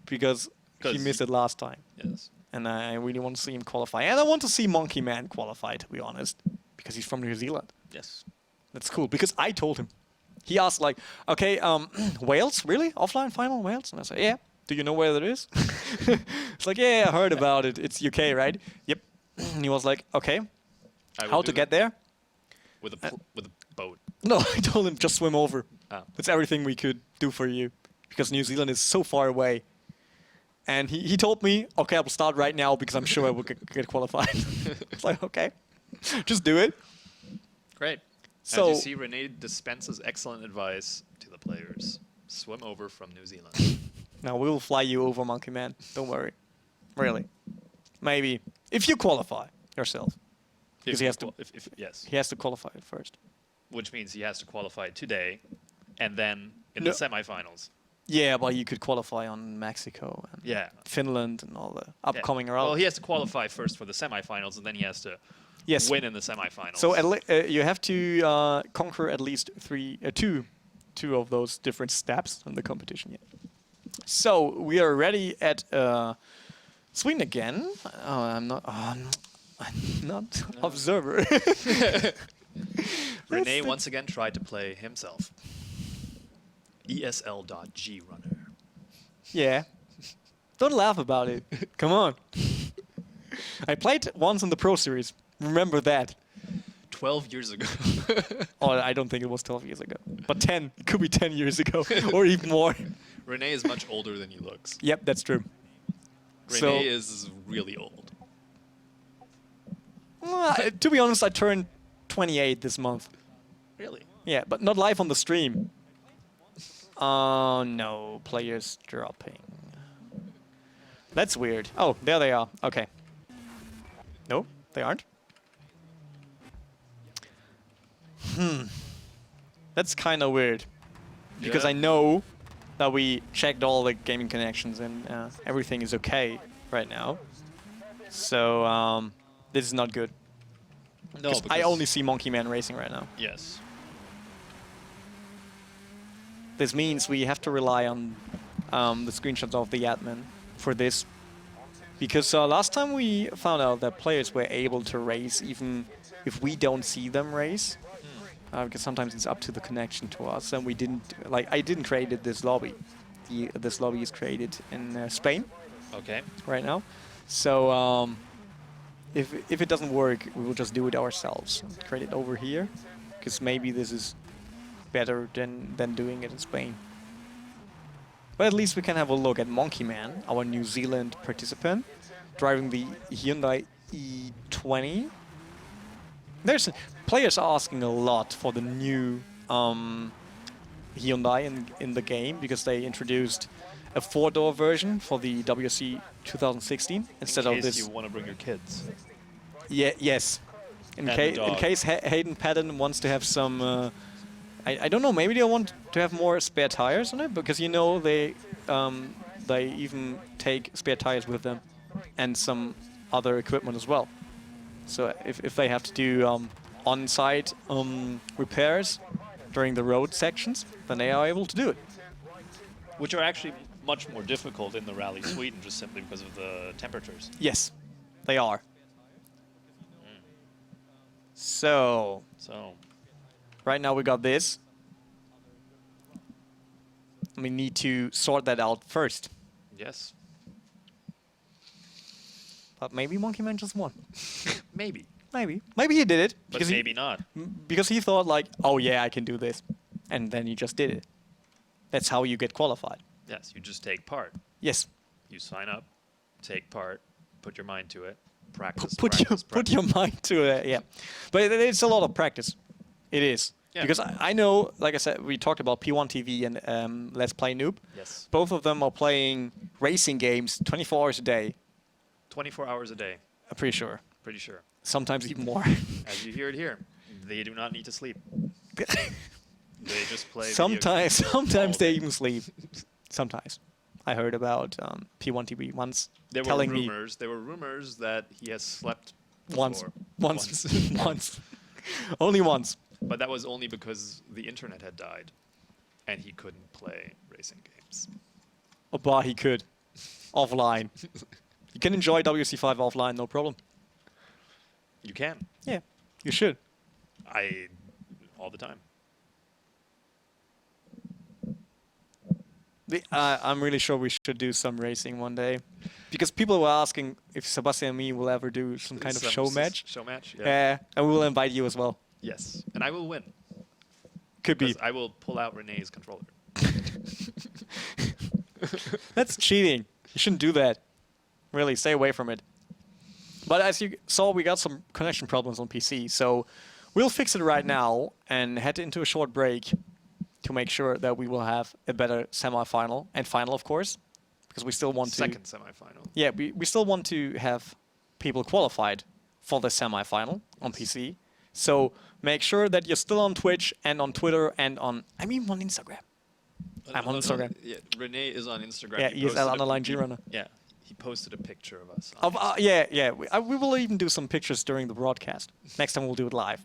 because he 'Cause missed it last time, Yes. and I really want to see him qualify, and I want to see Monkey Man qualify, to be honest, because he's from New Zealand. Yes. That's cool, because I told him. He asked like, okay, Wales, really? Offline final Wales? And I said, yeah. Do you know where that is? It's like, yeah, I heard about it. It's UK, right? Yep. And he was like, okay, I will how do to get that there? with a boat. No, I told him just swim over. Oh. That's everything we could do for you, because New Zealand is so far away. And he told me, okay, I will start right now because I'm sure I will get qualified. It's like, okay, just do it. Great. So- As you see, Renee dispenses excellent advice to the players. Swim over from New Zealand. Now we will fly you over, Monkey Man. Don't worry. Really. Maybe if you qualify yourself, because he has to. Yes. He has to qualify it first. Which means he has to qualify today, and then in No. the semifinals. Yeah, but you could qualify on Mexico and Yeah. Finland and all the Yeah. upcoming routes. Well, he has to qualify first for the semifinals, and then he has to Yes. win in the semifinals. So you have to conquer at least two of those different steps in the competition. Yeah. So we are ready at Sweden again. I'm not. I'm not observer. Renee once again tried to play himself. ESL.G runner. Yeah. Don't laugh about it. Come on. I played once in the Pro Series. Remember that. 12 years ago. Or I don't think it was 12 years ago. But 10. It could be 10 years ago. Or even more. Renee is much older than he looks. Yep, that's true. Renee is really old. To be honest, I turned 28 this month. Really? Yeah, but not live on the stream. Oh no, players dropping. That's weird. Oh, there they are. Okay. No, they aren't. That's kind of weird. Because Yeah. I know that we checked all the gaming connections and everything is okay right now. So this is not good. No, 'Cause I only see Monkey Man racing right now. Yes. This means we have to rely on the screenshots of the admin for this. Because last time we found out that players were able to race even if we don't see them race. Because sometimes it's up to the connection to us, and we didn't, like, I didn't create this lobby. This lobby is created in Spain Okay. right now. So if it doesn't work, we will just do it ourselves. Create it over here, because maybe this is better than doing it in Spain. But at least we can have a look at Monkey Man, our New Zealand participant, driving the Hyundai E20. There's players are asking a lot for the new Hyundai in the game, because they introduced a 4-door version for the WRC 2016 instead In of case this. you want to bring your kids. Yeah, yes. In, And the in dog. case Hayden Patton wants to have some, I don't know, maybe they want to have more spare tires on it, because you know they even take spare tires with them and some other equipment as well. So if they have to do on-site repairs during the road sections, then they are able to do it. Which are actually much more difficult in the Rally Sweden, just simply because of the temperatures. Yes, they are. So So, right now we got this. We need to sort that out first. yes. But maybe Monkey Man just won. Maybe. Maybe. Maybe he did it. But maybe not. Because he thought like, oh yeah, I can do this. And then he just did it. That's how you get qualified. Yes, you just take part. Yes. You sign up, take part, put your mind to it, practice, Put practice. your mind to it, yeah. But it's a lot of practice. It is. Yeah. Because I know, like I said, we talked about P1 TV and Let's Play Noob. Yes. Both of them are playing racing games 24 hours a day. 24 hours a day, I'm pretty sure. pretty sure. Sometimes even more. As you hear it here, they do not need to sleep. They just play. video sometimes games all they day. even sleep. Sometimes. I heard about P1TB once There were telling me rumors. There were rumors that he has slept once, before. once, once, only once. But that was only because the internet had died, and he couldn't play racing games. Oh, but he could offline. You can enjoy WC5 offline, no problem. You can. Yeah, you should. All the time. I'm really sure we should do some racing one day, because people were asking if Sebastian and me will ever do some kind of show match. Show match. Yeah. Yeah, and we will invite you as well. Yes, and I will win. Could be. Because I will pull out Renee's controller. That's cheating. You shouldn't do that. Really, stay away from it. But as you saw, we got some connection problems on PC, so we'll fix it right now and head into a short break to make sure that we will have a better semi-final and final, of course, because we still want Second semifinal. Yeah, we still want to have people qualified for the semi-final on PC. So make sure that you're still on Twitch and on Twitter and on Instagram. I'm on Instagram. Yeah, Renee is on Instagram. Yeah, He ESL posted underline G-Runner. Yeah, he posted a picture of us. On Instagram. Yeah. We will even do some pictures during the broadcast. Next time we'll do it live.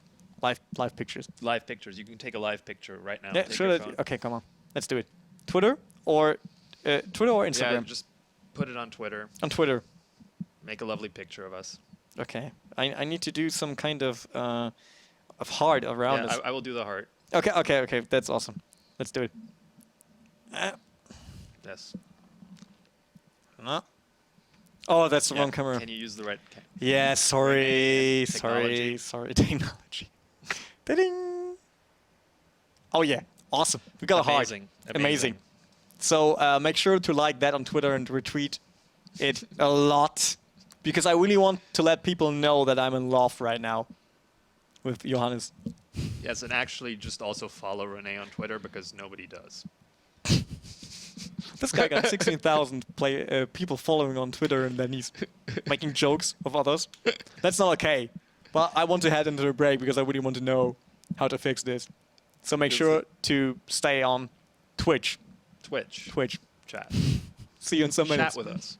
Live pictures. Live pictures. You can take a live picture right now. Yeah, Take sure. your phone. Okay, come on. Let's do it. Twitter or Instagram? Yeah, just put it on Twitter. On Twitter. Make a lovely picture of us. Okay. I need to do some kind of heart around us. I will do the heart. Okay. That's awesome. Let's do it. Yes. No. Oh, that's the Yeah, wrong camera. Can you use the right? Yeah, sorry. Technology. Technology. Ta-ding. Oh yeah, awesome. We got a heart. Amazing. So make sure to like that on Twitter and retweet it a lot, because I really want to let people know that I'm in love right now with Johannes. Yes, and actually just also follow Renee on Twitter, because nobody does. This guy got 16,000 people following on Twitter, and then he's making jokes of others. That's not okay. But I want to head into the break because I really want to know how to fix this. So make sure to stay on Twitch. Twitch. Chat. See you in some minutes. Chat with us.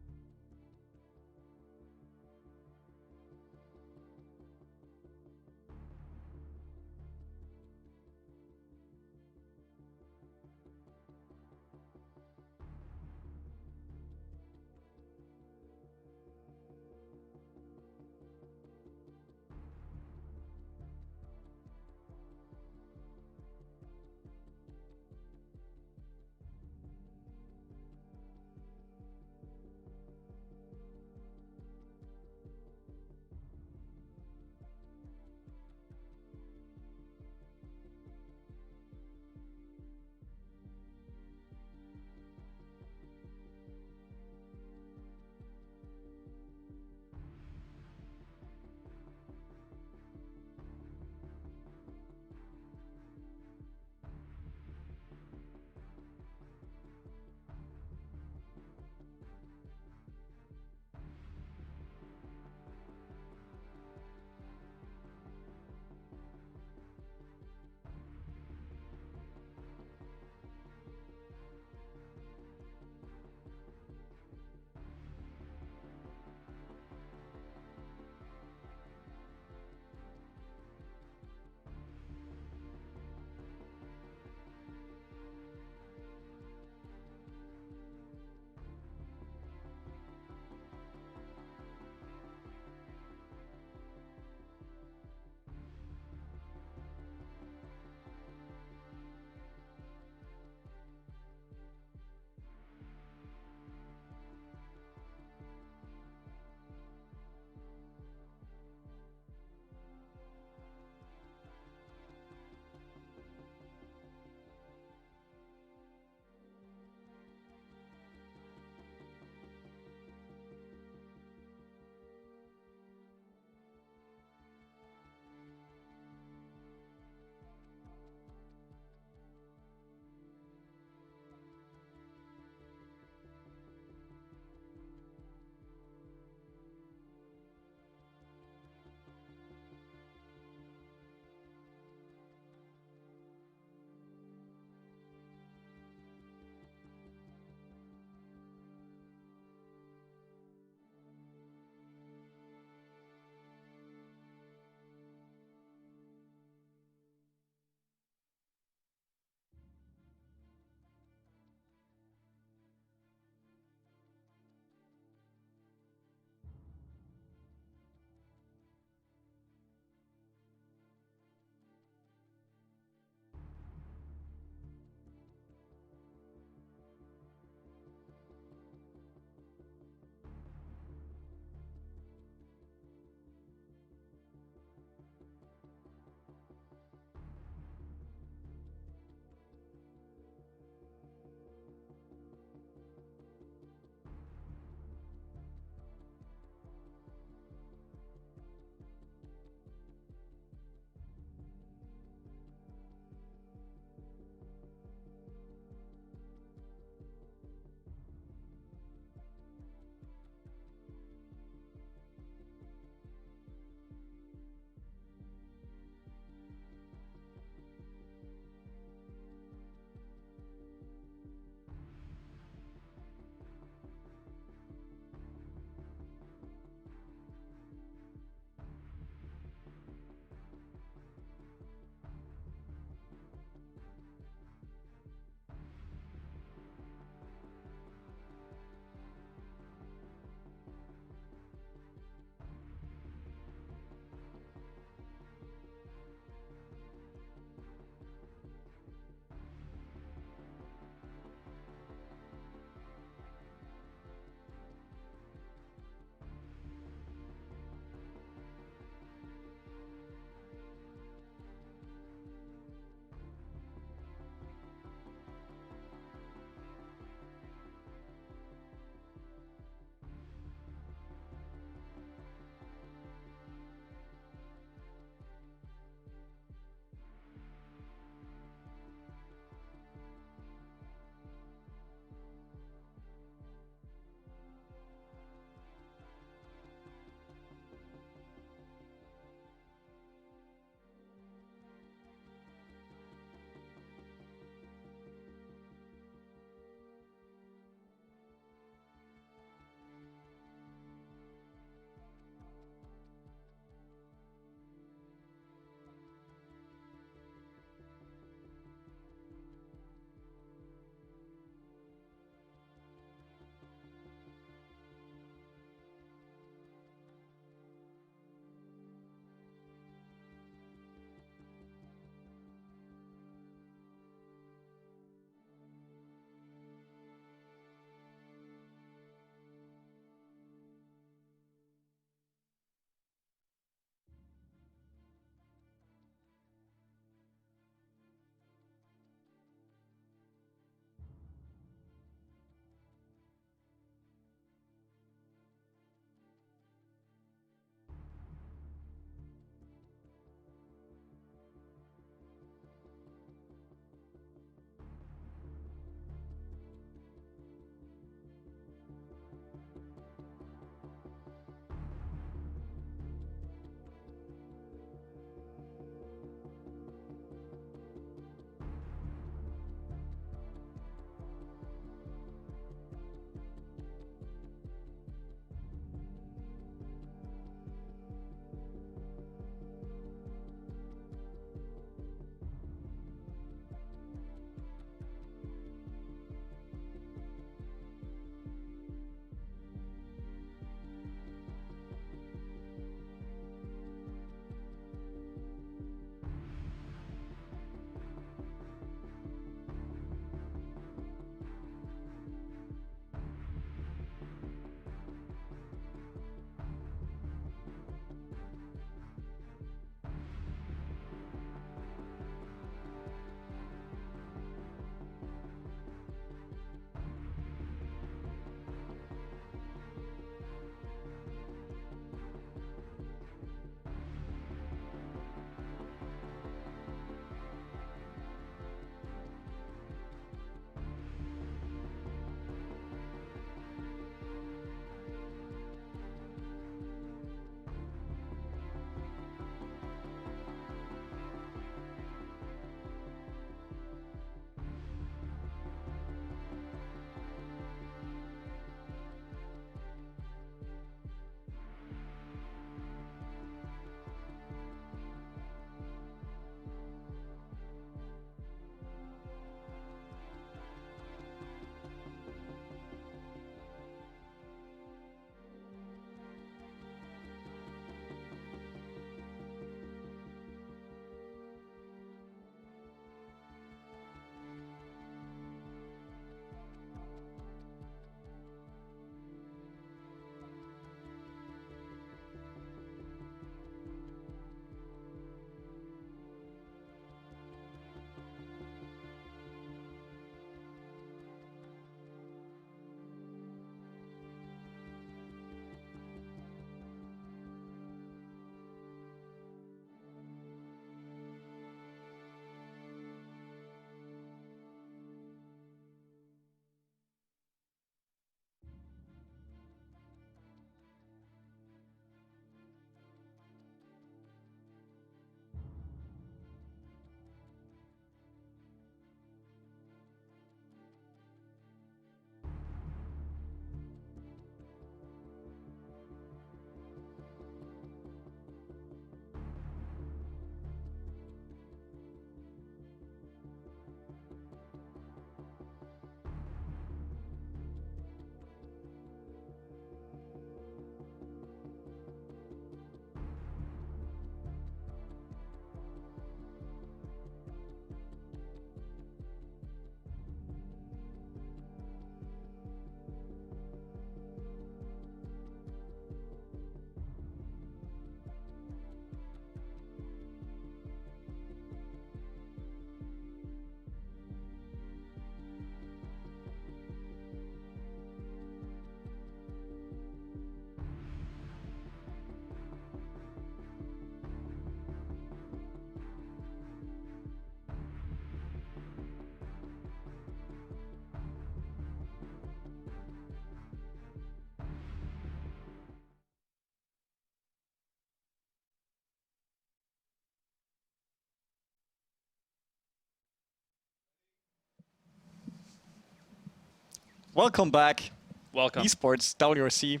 Welcome back. Welcome. Esports WRC.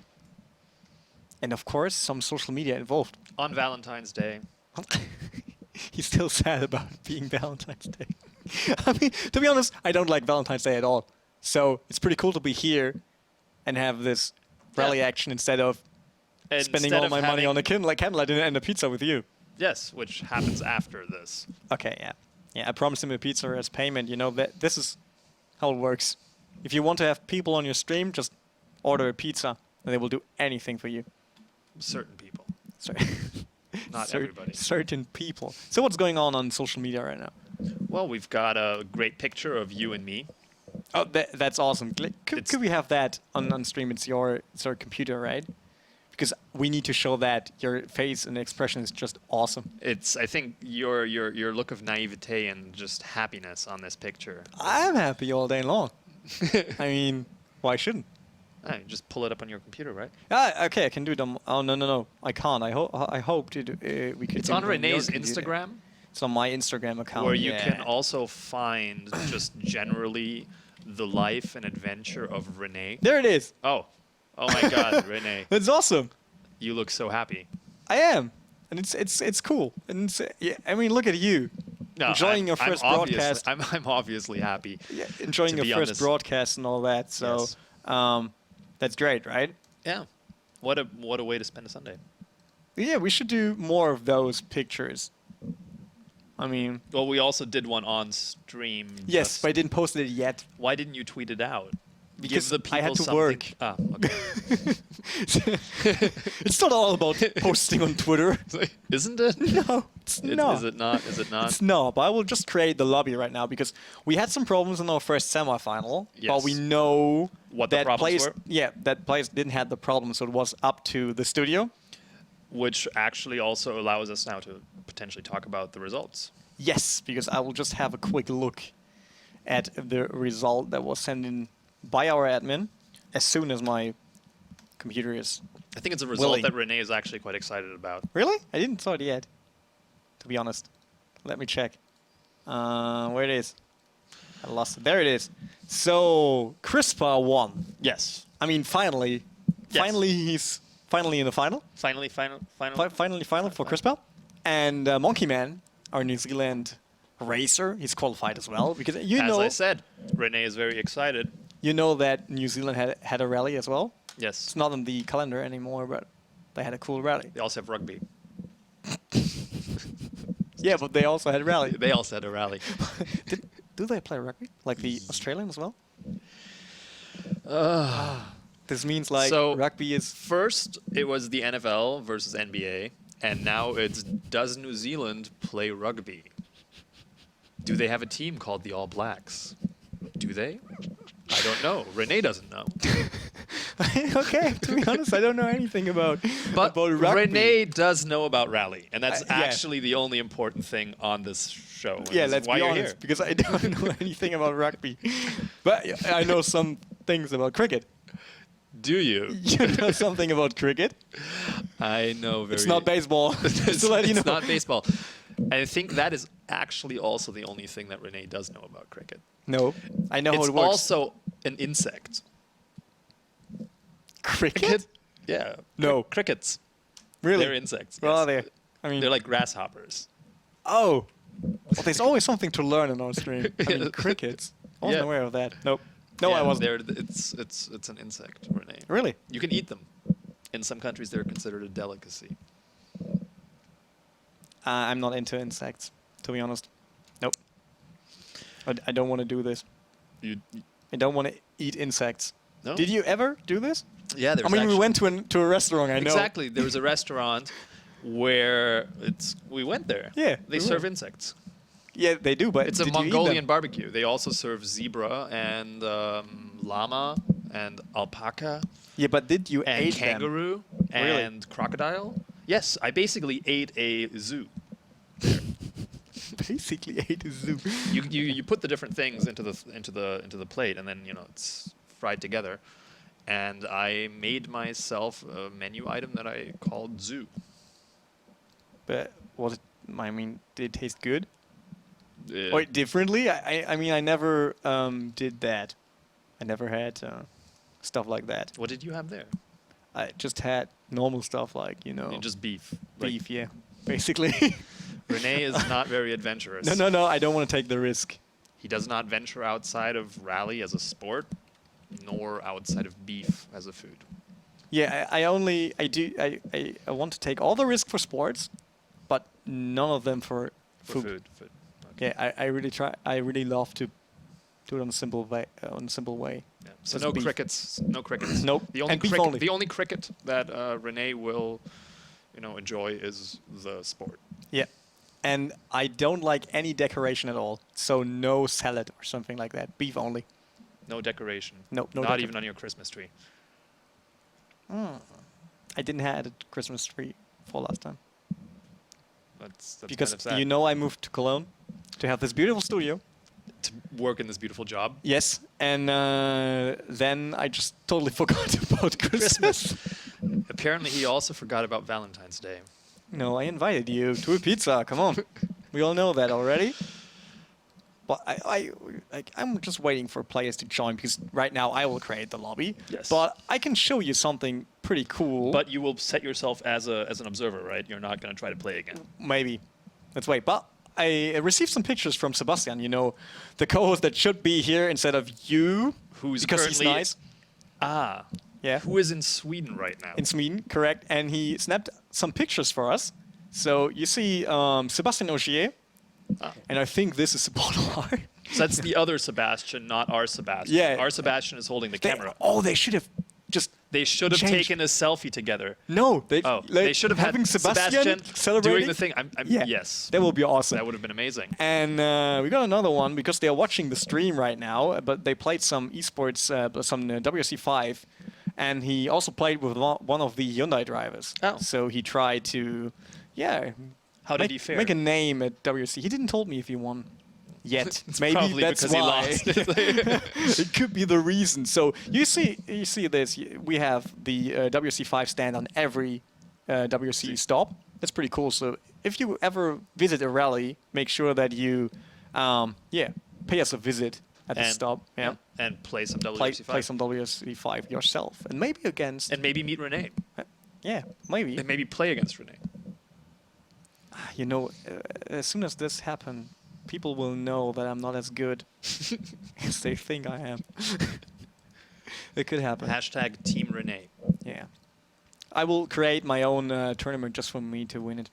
And of course, some social media involved. On Valentine's Day. He's still sad about it being Valentine's Day. I mean, to be honest, I don't like Valentine's Day at all. So it's pretty cool to be here and have this rally action instead of spending all my money on a candlelight dinner and a pizza with you. Yes, which happens after this. Okay, yeah. Yeah, I promised him a pizza as payment. You know, that this is how it works. If you want to have people on your stream, just order a pizza and they will do anything for you. Certain people. Sorry. Not everybody. Certain people. So what's going on social media right now? Well, we've got a great picture of you and me. Oh, that's awesome. Could we have that on stream? It's your computer, right? Because we need to show that your face and expression is just awesome. I think your look of naivete and just happiness on this picture. I'm happy all day long. I mean, why shouldn't? Just pull it up on your computer, right? Okay, I can do it on... Oh, no. I can't. I hope we could... It's on Renee's Instagram. It's on my Instagram account. Where you can also find just generally the life and adventure of Renee. There it is. Oh my God, Renee. That's awesome. You look so happy. I am. And it's cool. And yeah, I mean, look at you. No, enjoying your first broadcast. I'm obviously happy. Yeah, enjoying your first broadcast and all that. So... Yes. That's great, right? Yeah. What a way to spend a Sunday. Yeah, we should do more of those pictures. I mean... Well, we also did one on stream. Yes, but I didn't post it yet. Why didn't you tweet it out? Because Give the people I had to something. work. Ah, okay. It's not all about posting on Twitter. Isn't it? No, it's not. Is it not? Is it not? It's not, but I will just create the lobby right now because we had some problems in our first semifinal, Yes. but we know What the that problems place, were? yeah, that place didn't have the problem, so it was up to the studio. Which actually also allows us now to potentially talk about the results. Yes, because I will just have a quick look at the result that was sent in by our admin as soon as my computer is... I think it's a result willing. that Renee is actually quite excited about. Really? I didn't saw it yet, to be honest. Let me check. Where it is. I lost it. There it is. So, Crispa won. Yes. I mean, finally. Yes. Finally, he's finally in the final. Final. Finally for Crispa. And Monkey Man, our New Zealand racer, he's qualified as well. Because you As know... I said, Renee is very excited. You know that New Zealand had a rally as well? Yes. It's not on the calendar anymore, but they had a cool rally. They also have rugby. Yeah, but they also had rally. They also had a rally. Do they play rugby? Like the Australian as well? This means like So, rugby is... First, it was the NFL versus NBA, and now it's does New Zealand play rugby? Do they have a team called the All Blacks? Do they? I don't know. Renee doesn't know. Okay, to be honest, I don't know anything about rugby. Renee does know about rally, and that's yeah. actually the only important thing on this show. and Yeah, this is let's why be you're honest, here. because I don't know anything about rugby. But I know some things about cricket. Do you? You know something about cricket? I know very. It's not baseball. Just to let you know. It's not baseball. I think that is actually also the only thing that Renee does know about cricket. No, I know how It's it works. also an insect. Cricket? Yeah. No. Crickets. Really? They're insects. Well, yes. are they? I mean, They're like grasshoppers. oh. Well, there's always something to learn on our stream. I mean, crickets. I wasn't Yeah. aware of that. Nope. No, Yeah, I wasn't. It's an insect, Renee. Really? You can eat them. In some countries, they're considered a delicacy. I'm not into insects, to be honest. Nope. I don't want to do this. You, I don't want to eat insects. no? Did you ever do this? Yeah, I mean, we went to a restaurant, I know. Exactly. There was a restaurant where we went there. Yeah, They we serve went. insects. Yeah, they do, but It's a did you eat Mongolian them? barbecue. They also serve zebra and llama and alpaca Yeah, but did you and eat them? kangaroo Really? and crocodile. Yes, I basically ate a zoo. Basically ate a zoo. You put the different things into the plate, and then it's fried together. And I made myself a menu item that I called zoo. But was it? I mean, did it taste good? Uh, Or differently? I mean, I never did that. I never had stuff like that. What did you have there? I just had normal stuff like, Just beef. beef, yeah, basically. Rene is not very adventurous. No, I don't want to take the risk. He does not venture outside of rally as a sport, nor outside of beef as a food. Yeah, I want to take all the risk for sports, but none of them for For food. food. Okay. Yeah, I really try. I really love to do it on a simple way. Yeah. So Just no beef. crickets. No crickets. Nope. The only And beef cricket, only. the only cricket that Rene will, enjoy is the sport. Yeah, and I don't like any decoration at all. So no salad or something like that. Beef only. No decoration. No Not even on your Christmas tree. I didn't have a Christmas tree for last time That's because kind of sad. I moved to Cologne to have this beautiful studio. To work in this beautiful job. Yes, and then I just totally forgot about Christmas. Apparently, he also forgot about Valentine's Day. No, I invited you to a pizza. Come on, we all know that already. But I'm just waiting for players to join because right now I will create the lobby. Yes. But I can show you something pretty cool. But you will set yourself as an observer, right? You're not going to try to play again. Maybe. Let's wait. But I received some pictures from Sebastian, the co-host that should be here instead of you. Who's because currently he's nice. Yeah. Who is in Sweden right now? In Sweden, correct. And he snapped some pictures for us. So you see Sebastian Ogier. And I think this is Baudelaire. So that's the other Sebastian, not our Sebastian. Yeah. Our Sebastian is holding the camera. They should have just. They should have changed. taken a selfie together. No, They should have having had Sebastian celebrating doing the thing. Yeah, Yes, that would be awesome. that would have been amazing. And we got another one because they are watching the stream right now. But they played some esports, some WRC 5, and he also played with one of the Hyundai drivers. Oh. So he tried to, How did he fare? make a name at WRC. He didn't told me if he won yet. Maybe Probably that's because why. he lost. It could be the reason. So you see this. We have the WRC 5 stand on every WRC stop. That's pretty cool. So if you ever visit a rally, make sure that you, pay us a visit at the stop. Yeah. And play some Play, WRC5. play some WRC 5 yourself, and maybe against. And maybe meet Rene. Yeah, maybe. And maybe play against Rene. As soon as this happens, people will know that I'm not as good as they think I am. It could happen. Hashtag Team Rene. Yeah. I will create my own tournament just for me to win it.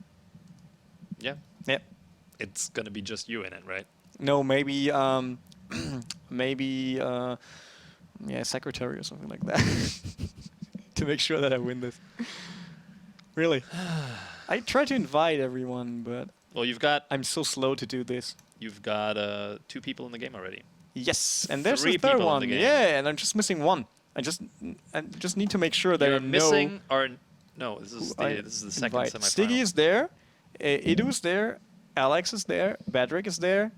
Yeah. Yeah. It's going to be just you in it, right? No, maybe, secretary or something like that. To make sure that I win this. Really. I try to invite everyone, but Well, I'm so slow to do this. you've got 2 people in the game already. Yes, and there's 3 the third people in one. the game. Yeah, and I'm just missing one. I just need to make sure that You're I know missing our... No, this is who I this is the second invite. semifinal. Stiggy is there. Idu is there. Alex is there. Badrick is there.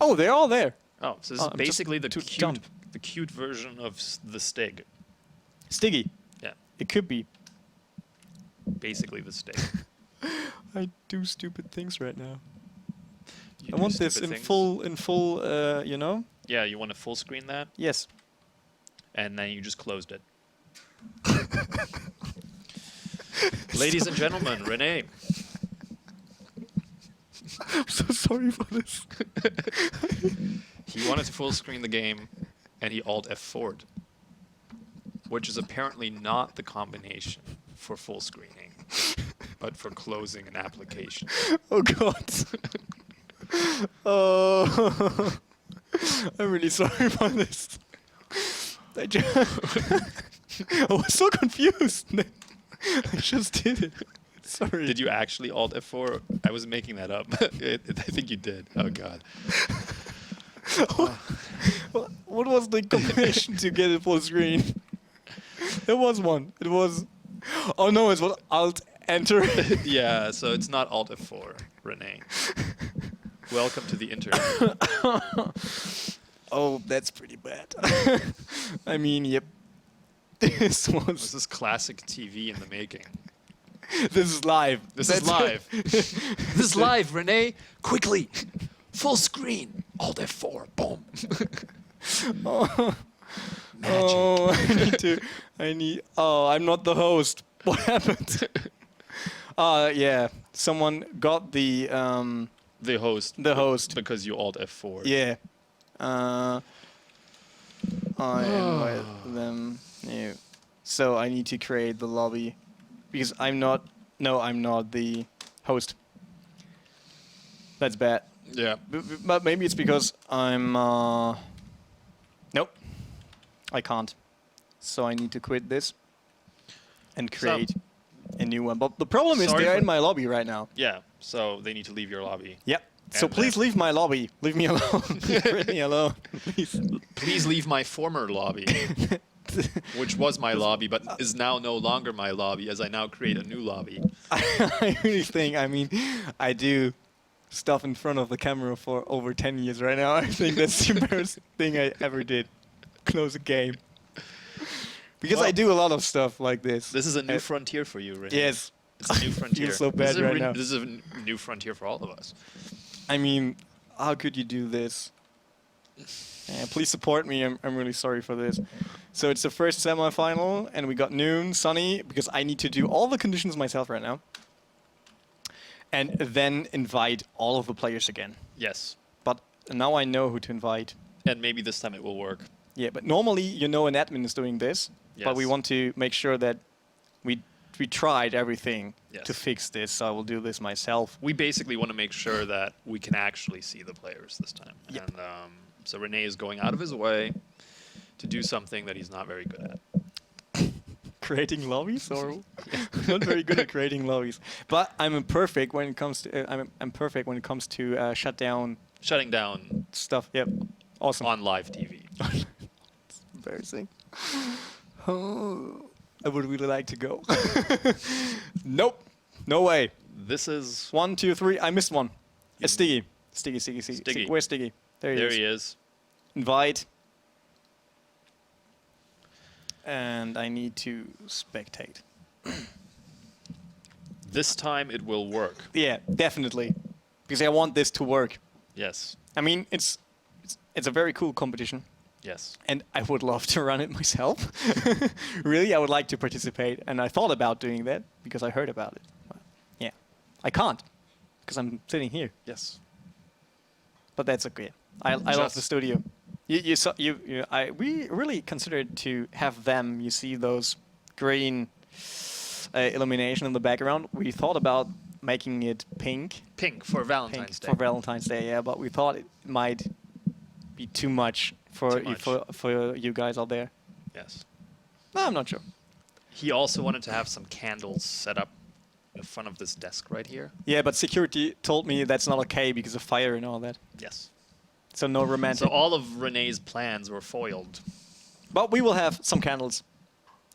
Oh, they're all there. Oh, so this Oh, is I'm just basically too jump. the cute version of the Stig. Stiggy. Yeah, It could be. basically the Stig. I do stupid things right now. You I do want this stupid in things. full, Yeah, you want to full screen that, Yes. and then you just closed it. Ladies and gentlemen, Rene. I'm so sorry for this. He wanted to full screen the game, and he Alt F4'd, which is apparently not the combination for full screening, but for closing an application. Oh God. Oh, I'm really sorry for this. I was so confused. I just did it. Sorry. Did you actually Alt F4? I was making that up. I think you did. Oh God. What was the combination to get it full screen? There was one. It was. Oh no! It was Alt Enter. Yeah, so it's not Alt F4, Rene. Welcome to the internet. Oh, that's pretty bad. I mean, yep. This This is classic TV in the making. This is live. This is live. This is live, Rene. Quickly. Full screen. Alt F4. Boom. Oh, oh, I'm not the host. What happened? Yeah, someone got the host. The host. Because you alt F4. Yeah. I invite them. Yeah. So I need to create the lobby because I'm not. No, I'm not the host. That's bad. Yeah. But maybe it's because I'm. Nope. I can't. So I need to quit this and create a new one. But the problem is they're in my lobby right now. Yeah. So they need to leave your lobby. Yep. So please leave my lobby. Leave me alone. Leave me alone, please. Please leave my former lobby, which was my lobby, but is now no longer my lobby, as I now create a new lobby. I really think, I mean, I do stuff in front of the camera for over 10 years right now. I think that's the embarrassing thing I ever did. Close a game. Because I do a lot of stuff like this. This is a new frontier for you, Rene. Yes. It's a new frontier. I feel so bad right now. This is a new frontier for all of us. I mean, how could you do this? Please support me. I'm really sorry for this. So it's the first semifinal, and we got noon, sunny, because I need to do all the conditions myself right now. And then invite all of the players again. Yes. But now I know who to invite. And maybe this time it will work. Yeah, but normally, you know, an admin is doing this. Yes. But we want to make sure that we tried everything to fix this, so I will do this myself. We basically want to make sure that we can actually see the players this time. Yep. And so Rene is going out of his way to do something that he's not very good at. Creating lobbies, or not very good at creating lobbies. But I'm perfect when it comes to I'm perfect when it comes to shutting down stuff. Yep, awesome. On live TV. It's embarrassing. Oh. I would really like to go. Nope. No way. This is... 1, 2, 3. I missed one. It's Stiggy. Stiggy. Where's Stiggy? There he is. Invite. And I need to spectate. This time it will work. Yeah, definitely. Because I want this to work. Yes. I mean, it's a very cool competition. Yes. And I would love to run it myself. Really, I would like to participate. And I thought about doing that because I heard about it. But yeah, I can't because I'm sitting here. Yes. But that's okay. I love the studio. We really considered to have them. You see those green illumination in the background. We thought about making it pink. Pink for Valentine's Day. For Valentine's Day, yeah. But we thought it might be too much for you guys out there. Yes. No, I'm not sure. He also wanted to have some candles set up in front of this desk right here. Yeah, but security told me that's not okay because of fire and all that. Yes. So no romantic. So all of Rene's plans were foiled. But we will have some candles.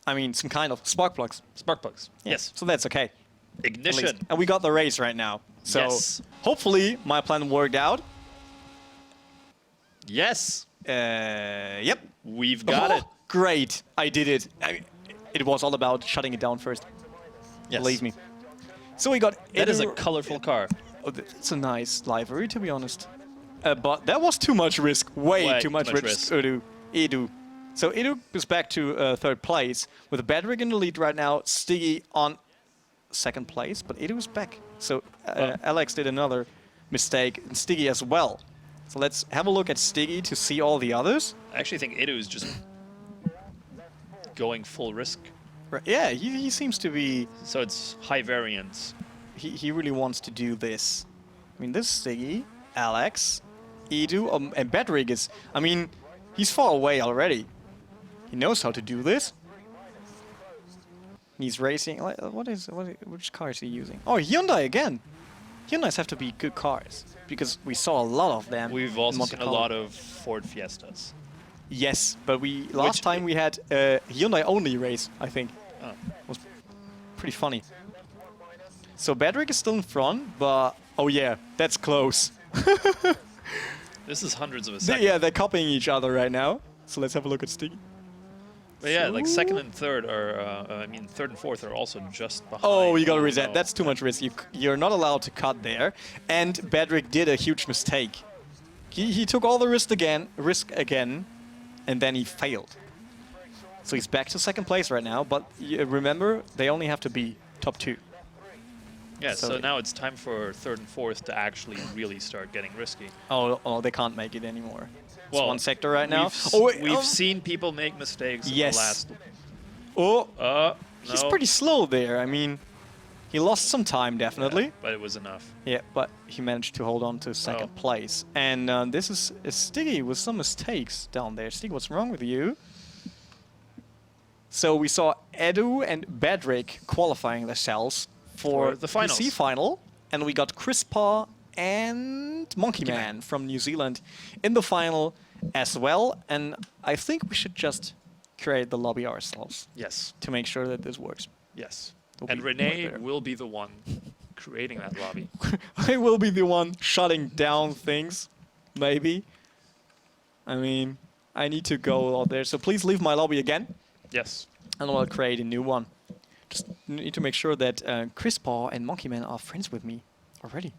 I mean, some kind of spark plugs. Spark plugs. Yes. So that's okay. Ignition. And we got the race right now. So hopefully my plan worked out. Yes. Yep. We've got it. Great. I did it. It was all about shutting it down first. Yes. Believe me. So we got... That is a colorful car. Oh, it's a nice livery, to be honest. But that was too much risk. Way too much risk. Edu. So Edu is back to third place with Badrick in the lead right now. Stiggy on second place, but Edu is back. So Alex did another mistake, and Stiggy as well. So let's have a look at Stiggy to see all the others. I actually think Edu is just going full risk. Right. Yeah, he seems to be... So it's high variance. He really wants to do this. I mean, this Stiggy, Alex, Edu, and Badrick is... I mean, he's far away already. He knows how to do this. He's racing... Which car is he using? Oh, Hyundai again! Hyundais have to be good cars, because we saw a lot of them. We've also seen a lot of Ford Fiestas. Yes, but last time we had a Hyundai-only race, I think. Oh. It was pretty funny. So Badrick is still in front, but... Oh yeah, that's close. This is hundreds of a second. Yeah, they're copying each other right now. So let's have a look at Stiggy. But yeah, like second and third are, third and fourth are also just behind. Oh, you gotta reset. No. That's too much risk. You're not allowed to cut there. And Badrick did a huge mistake. He took all the risk again, and then he failed. So he's back to second place right now, but remember, they only have to be top 2. Yeah, so now it's time for third and fourth to actually really start getting risky. Oh, they can't make it anymore. It's Well, one sector right now. We've seen people make mistakes in the last... Oh, he's no. pretty slow there. I mean, he lost some time, definitely. Yeah, but it was enough. Yeah, but he managed to hold on to second place. And this is Stiggy with some mistakes down there. Stiggy, what's wrong with you? So we saw Edu and Badrick qualifying themselves for the finals. PC final. And we got Chris Paw and Monkey Man from New Zealand in the final as well. And I think we should just create the lobby ourselves. Yes. To make sure that this works. Yes. It'll And be Renee much better. will be the one creating that lobby. I will be the one shutting down things, maybe. I mean, I need to go out there. So please leave my lobby again. Yes. And I'll create a new one. Just need to make sure that Chris Paw and Monkey Man are friends with me already.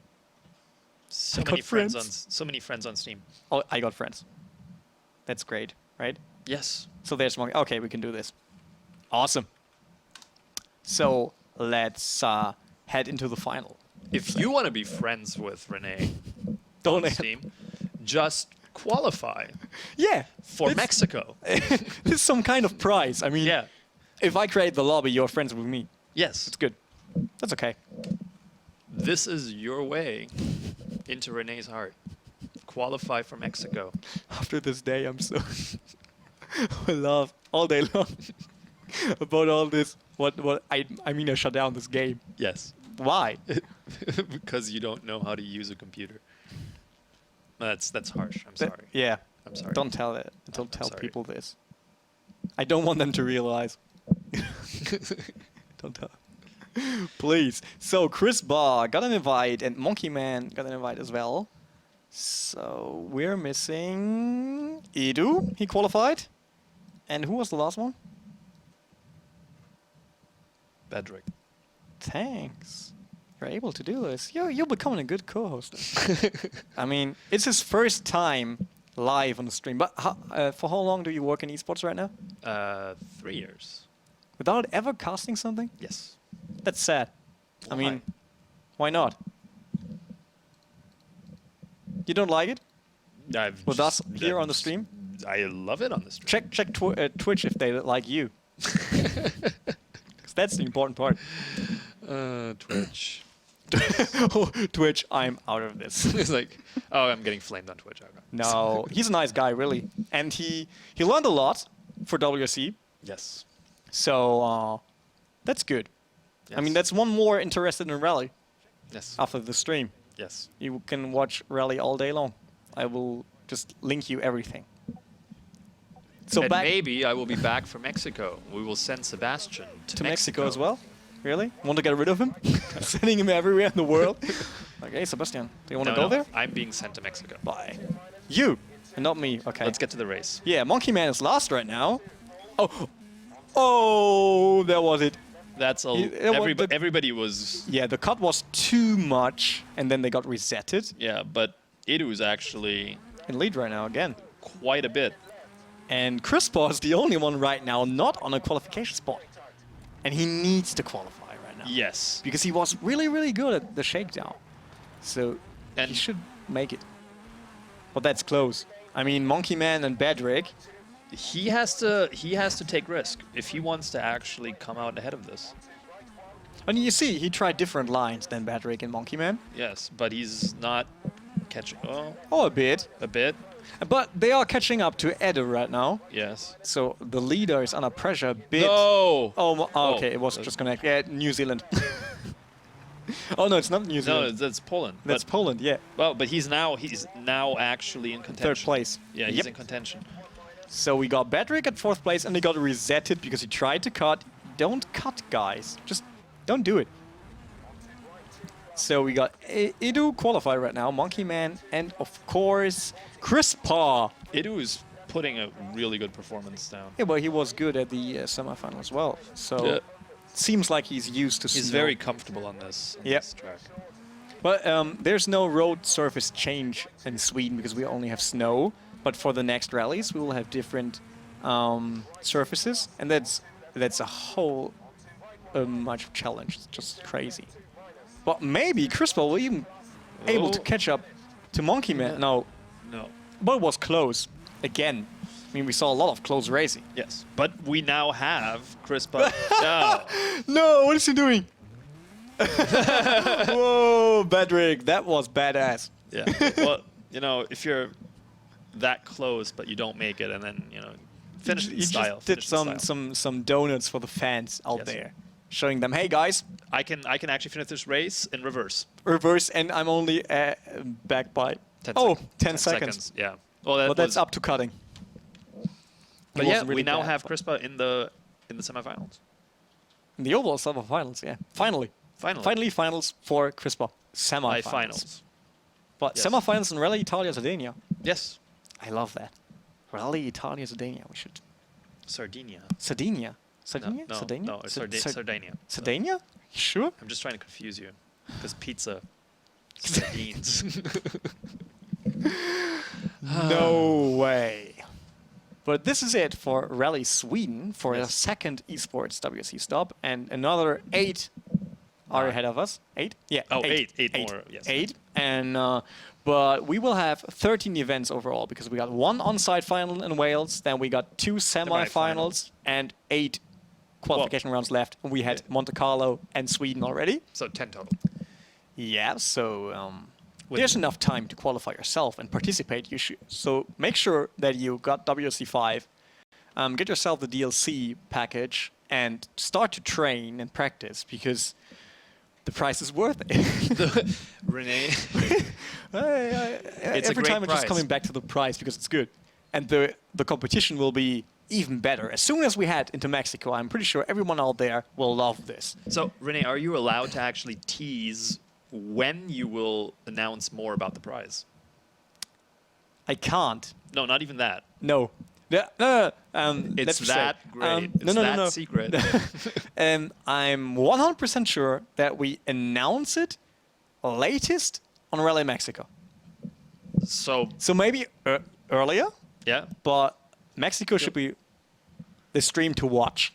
So I many got friends friends. on so many friends on Steam. Oh, I got friends. That's great, right? Yes. So there's Monkey. Okay, we can do this. Awesome. So let's head into the final. If you want to be friends with Renee Don't on Steam, just qualify Yeah. for it's- Mexico. It's some kind of prize. I mean, Yeah. if I create the lobby, you're friends with me. Yes. It's good. That's okay. This is your way into Renee's heart. Qualify for Mexico. After this day, I'm so I laugh all day long about all this. I mean, I shut down this game. Yes. Why? Because you don't know how to use a computer. That's harsh. I'm sorry. Yeah. I'm sorry. Don't tell it. Don't I'm tell sorry. people this. I don't want them to realize. Don't tell. Please. So Chris Barr got an invite, and Monkey Man got an invite as well. So we're missing Edu. He qualified. And who was the last one? Bedrick. Thanks. You're able to do this. You're becoming a good co-host. I mean, it's his first time live on the stream. But for how long do you work in esports right now? 3 years. Without ever casting something? Yes. That's sad. I mean, why not? You don't like it? With us here on the stream? I love it on the stream. Check Twitch if they like you. Because that's the important part. Twitch. Twitch, I'm out of this. It's like, oh, I'm getting flamed on Twitch. Okay. No, he's a nice guy, really. And he learned a lot for WRC. Yes. So that's good. Yes. I mean, that's one more interested in Rally Yes. after the stream. Yes. You can watch Rally all day long. I will just link you everything. So And back maybe I will be back from Mexico. We will send Sebastian to Mexico as well? Really? Want to get rid of him? Sending him everywhere in the world? Like, hey, Sebastian, do you want to go there? I'm being sent to Mexico. Bye. You, and not me. Okay. Let's get to the race. Yeah, Monkey Man is last right now. Oh, there was it. That's all. Everybody was. Yeah, the cut was too much, and then they got resetted. Yeah, but Edu is actually In lead right now again. quite a bit. And Crispo is the only one right now not on a qualification spot. And he needs to qualify right now. Yes. Because he was really, really good at the shakedown. So And he should make it. But that's close. I mean, Monkey Man and Bedrick. he has to take risk if he wants to actually come out ahead of this. And you see, he tried different lines than Bedrick and Monkey Man. Yes, but he's not catching. Oh, Oh, a bit. a bit. But they are catching up to Edo right now. Yes. So the leader is under pressure a bit. No. Oh, okay, it was just connected. Yeah, New Zealand. Oh, no, it's not New No, Zealand. that's Poland. That's Poland, yeah. Well, but he's now actually in contention. Third place. Yeah, he's Yep. in contention. So we got Bedrick at 4th place, and he got resetted because he tried to cut. Don't cut, guys. Just don't do it. So we got Edu qualified right now, Monkey Man, and of course, Chris Paw. Edu is putting a really good performance down. Yeah, well, he was good at the semifinal as well. So Yeah. seems like he's used to He's snow. very comfortable on this track. But there's no road surface change in Sweden because we only have snow. but for the next rallies, we will have different surfaces, and that's a whole much challenge. It's just crazy. But maybe Crispa will even able to catch up to Monkey Man. No, but it was close again. I mean, we saw a lot of close racing. Yes, but we now have Crispa. No. No, what is he doing? Whoa, Badrick, that was badass. Yeah. Well, you know, if you're that close but you don't make it, and then finish in style. Just did some donuts for the fans out there, showing them, hey guys, I can actually finish this race in reverse. Reverse, and I'm only back by 10 seconds. Yeah. Well, but that's up to cutting. But yeah, really we now have Crispa in the semifinals. In the overall semifinals, yeah. Finally, finals for Crispa. Semifinals. But semifinals in Rally Italia Sardinia. Yes. I love that. Rally Italia Sardinia. We should. Sardinia. Sardinia. Sardinia? No, Sardinia? no, Sardinia. Sardinia? Sure? I'm just trying to confuse you. Because pizza. Sardines. No way. But this is it for Rally Sweden for a second Esports WRC stop, and another 8 are ahead of us. 8? Yeah. Oh, 8 more. Yes. 8. And but we will have 13 events overall because we got 1 on-site final in Wales, then we got 2 semi-finals and 8 qualification rounds left. We had Monte Carlo and Sweden already. So 10 total. Yeah. So. There's enough time to qualify yourself and participate. So make sure that you got WRC 5, get yourself the DLC package, and start to train and practice because the price is worth it. Renee, every time I'm just coming back to the price because it's good, and the competition will be even better. As soon as we head into Mexico, I'm pretty sure everyone out there will love this. So Renee, are you allowed to actually tease when you will announce more about the prize? I can't. No, not even that. No. It's that great. It's that secret. I'm 100% sure that we announce it latest on Rally Mexico. So maybe earlier. Yeah. But Mexico should be the stream to watch.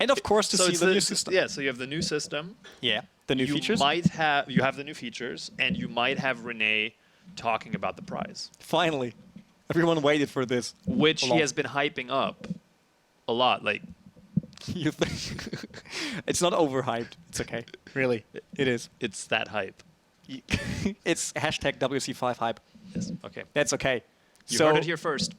And of course to see the new system. Yeah, so you have the new system. Yeah. The new features? You have the new features, and you might have Renee talking about the prize. Finally. Everyone waited for this. Which he has been hyping up a lot. Like, you think? It's not overhyped. It's okay. Really. It is. It's that hype. It's hashtag WC5 hype. Yes. Okay. That's okay. You heard it here first.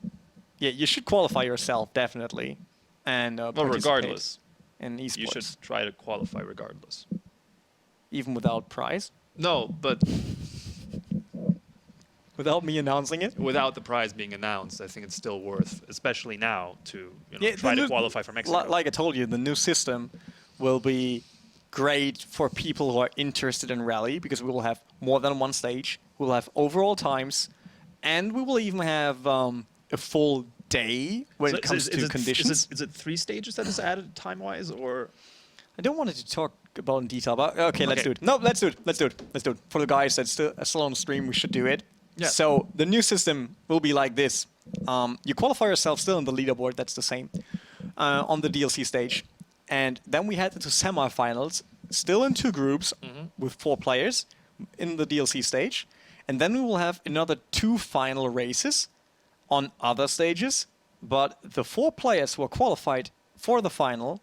Yeah, you should qualify yourself, definitely. And well, regardless. In esports. You should try to qualify regardless. Even without prize? No, but without me announcing it? Without the prize being announced, I think it's still worth, especially now, to try to qualify for Mexico. Like I told you, the new system will be great for people who are interested in rally because we will have more than one stage. We'll have overall times, and we will even have a full day when it comes to conditions. Is it 3 stages that is added time-wise, or? I don't want to talk about in detail, but okay, let's do it. No, let's do it. For the guys that's still on the stream, we should do it. Yeah. So the new system will be like this. You qualify yourself still in the leaderboard, that's the same, on the DLC stage. And then we head into semifinals, still in 2 groups with 4 players in the DLC stage. And then we will have another 2 final races on other stages. But the 4 players who are qualified for the final,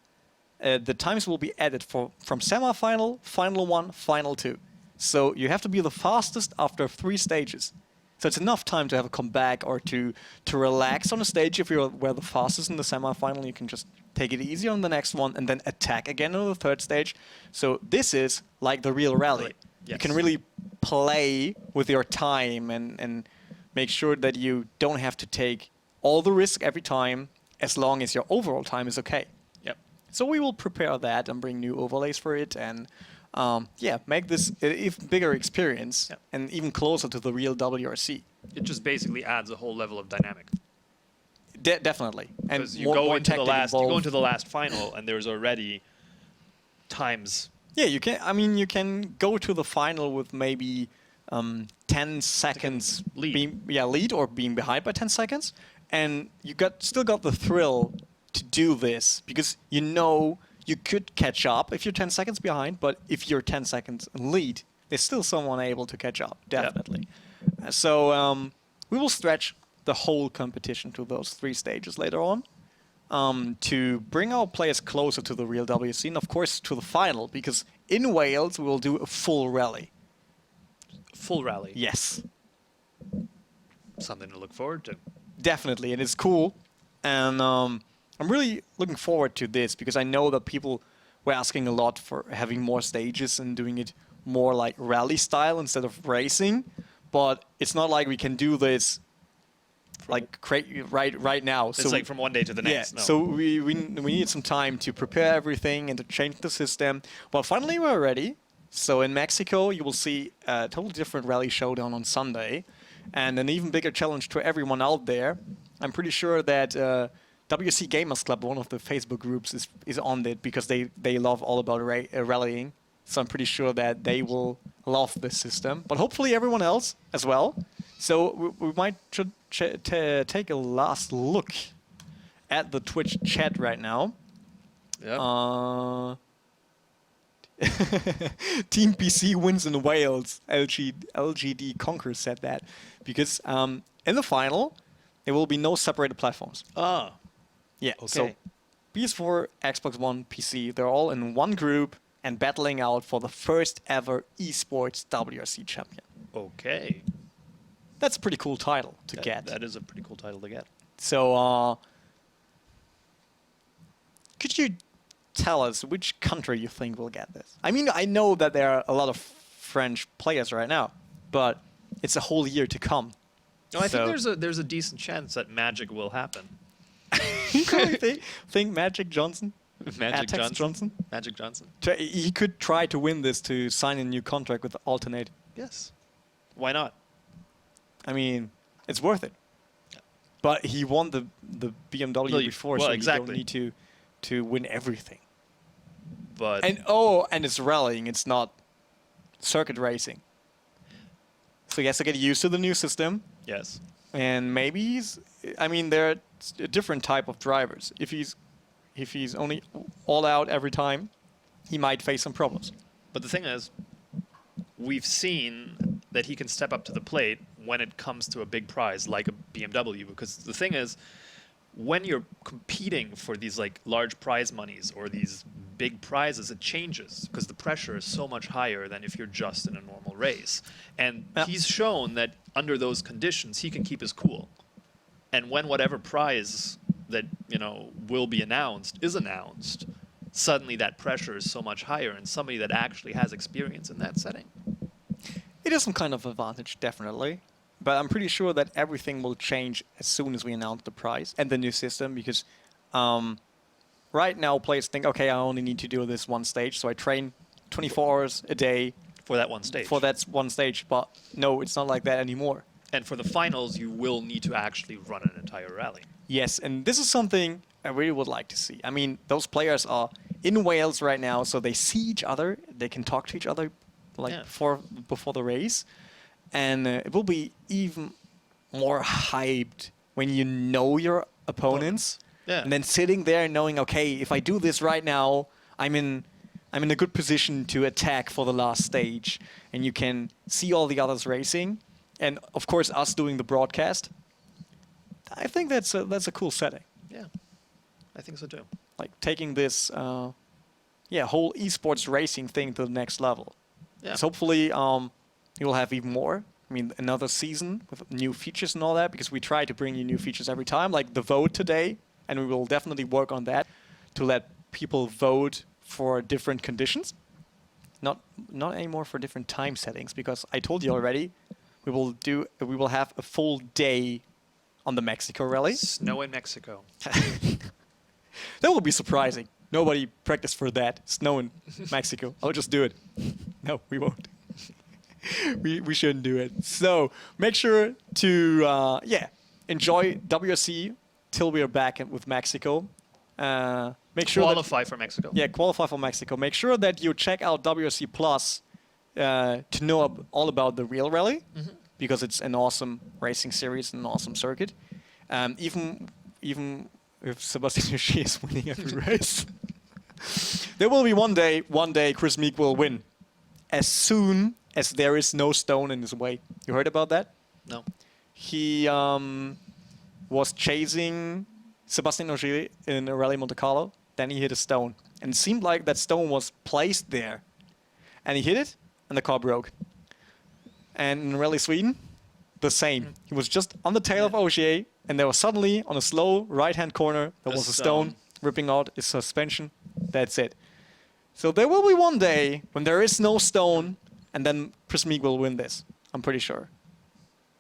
the times will be added from semi-final, final 1, final 2. So you have to be the fastest after 3 stages. So it's enough time to have a comeback or to relax on a stage. If you were the fastest in the semi-final, you can just take it easy on the next one and then attack again on the 3rd stage. So this is like the real rally. Right. Yes. You can really play with your time and make sure that you don't have to take all the risk every time as long as your overall time is okay. So we will prepare that and bring new overlays for it and make this an even bigger experience and even closer to the real WRC. It just basically adds a whole level of dynamic. Definitely. And you go into the last final and there's already times. Yeah, you can. I mean, you can go to the final with maybe 10 seconds lead. lead or being behind by 10 seconds. And you still got the thrill to do this because you know you could catch up if you're 10 seconds behind, but if you're 10 seconds in lead, there's still someone able to catch up, definitely. Yep. So we will stretch the whole competition to those 3 stages later on to bring our players closer to the real WRC and, of course, to the final, because in Wales we will do a full rally. Full rally? Yes. Something to look forward to. Definitely, and it's cool. And I'm really looking forward to this because I know that people were asking a lot for having more stages and doing it more like rally style instead of racing. But it's not like we can do this like right now. It's so like from one day to the next. Yeah, no. so we need some time to prepare everything and to change the system. Well, finally we're ready. So in Mexico, you will see a totally different rally showdown on Sunday. And an even bigger challenge to everyone out there. I'm pretty sure that WRC Gamers Club, one of the Facebook groups, is on it because they love all about rallying. So I'm pretty sure that they will love this system. But hopefully everyone else as well. So we might take a last look at the Twitch chat right now. Yeah. Team PC wins in Wales. LGD Conquer said that because in the final there will be no separated platforms. Ah, yeah. Okay. So PS4, Xbox One, PC, they're all in one group and battling out for the first ever esports WRC champion. Okay. That's a pretty cool title to get. That is a pretty cool title to get. So could you tell us which country you think will get this? I mean, I know that there are a lot of French players right now, but it's a whole year to come. No, I think there's a decent chance that Magic will happen. think Magic Johnson? Magic Atex Johnson? Magic Johnson. He could try to win this to sign a new contract with Alternate. Yes. Why not? I mean, it's worth it. But he won the BMW before, so exactly. You don't need to win everything. But and it's rallying, it's not circuit racing. So he has to get used to the new system. Yes. And maybe there are a different type of drivers. If he's only all out every time, he might face some problems. But the thing is, we've seen that he can step up to the plate when it comes to a big prize like a BMW. Because the thing is, when you're competing for these like large prize monies or these big prizes, it changes because the pressure is so much higher than if you're just in a normal race. And he's shown that under those conditions, he can keep his cool. And when whatever prize that, will be announced is announced, suddenly that pressure is so much higher and somebody that actually has experience in that setting. It is some kind of advantage, definitely. But I'm pretty sure that everything will change as soon as we announce the prize and the new system because right now players think, okay, I only need to do this one stage, so I train 24 hours a day. For that one stage. For that one stage, but no, it's not like that anymore. And for the finals, you will need to actually run an entire rally. Yes, and this is something I really would like to see. I mean, those players are in Wales right now, so they see each other, they can talk to each other before the race. And it will be even more hyped when you know your opponents. Yeah. And then sitting there knowing, okay, if I do this right now, I'm in a good position to attack for the last stage. And you can see all the others racing. And, of course, us doing the broadcast. I think that's a cool setting. Yeah, I think so too. Like taking this whole esports racing thing to the next level. Yeah. So hopefully you'll have even more. I mean, another season with new features and all that, because we try to bring you new features every time, like the vote today, and we will definitely work on that to let people vote for different conditions. Not anymore for different time settings, because I told you already, we will have a full day on the Mexico rally. Snow in Mexico. That will be surprising. Nobody practiced for that. Snow in Mexico. I'll just do it. No, we won't. we shouldn't do it. So make sure to enjoy WRC till we are back with Mexico. Make sure qualify for Mexico. Yeah, qualify for Mexico. Make sure that you check out WRC Plus to know all about the real rally, because it's an awesome racing series and an awesome circuit. Even if Sebastian Ogier is winning every race, there will be one day Chris Meek will win, as soon as there is no stone in his way. You heard about that? No. He was chasing Sebastian Ogier in a Rally Monte Carlo. Then he hit a stone, and it seemed like that stone was placed there, and he hit it, and the car broke. And in Rally Sweden, the same. He was just on the tail of Ogier, and there was suddenly, on a slow right-hand corner, there was a stone ripping out his suspension. That's it. So there will be one day when there is no stone, and then Chris Meek will win this. I'm pretty sure.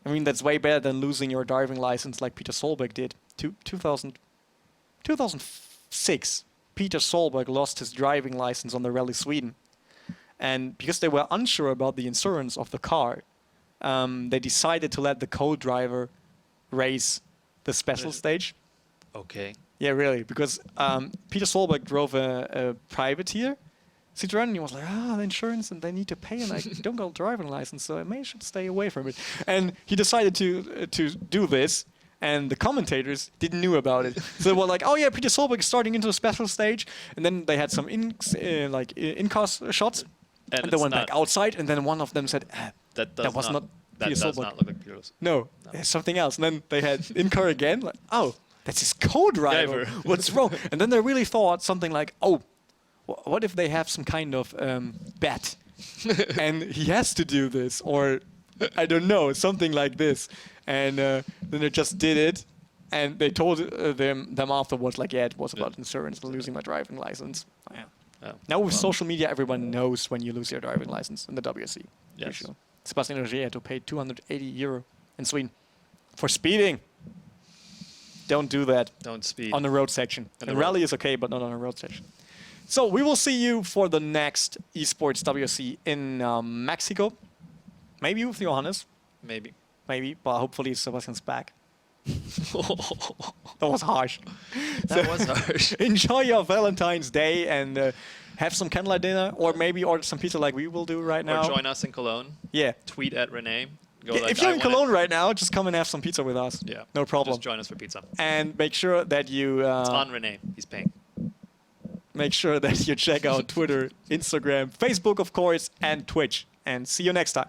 I mean, that's way better than losing your driving license like Peter Solberg did. 2006, Peter Solberg lost his driving license on the Rally Sweden. And because they were unsure about the insurance of the car, they decided to let the co-driver race the special stage. Okay. Yeah, really, because Peter Solberg drove a privateer Citroën, and he was like, the insurance, and they need to pay, and I don't got a driving license, so I should stay away from it. And he decided to do this, and the commentators didn't know about it. So they were like, oh yeah, Peter Solberg is starting into a special stage, and then they had some in-cars shots, and they went back outside, and then one of them said, that was not Peter Solberg. Does not look like Peter. No, it's something else. And then they had in-car again, like, oh, that's his co-driver. What's wrong? And then they really thought something like, oh, what if they have some kind of bet, and he has to do this, or I don't know, something like this. And then they just did it, and they told them afterwards, like, yeah, it was about insurance, losing my driving license. Yeah. Oh, now with social media, everyone knows when you lose your driving license in the WRC. Yes. Sure. Sebastian Ogier had to pay €280 in Sweden for speeding. Don't do that. Don't speed. On the road section. And rally is okay, but not on a road section. So we will see you for the next Esports WRC in Mexico. Maybe with Johannes. Maybe. Maybe, but hopefully Sebastian's back. That was harsh. That was harsh. Enjoy your Valentine's Day and have some candlelight dinner, or maybe order some pizza like we will do right now. Or join us in Cologne. Yeah. Tweet at Renee. If you're in Cologne right now, just come and have some pizza with us. Yeah. No problem. Just join us for pizza. And make sure that you... it's on Renee. He's paying. Make sure that you check out Twitter, Instagram, Facebook, of course, and Twitch. And see you next time.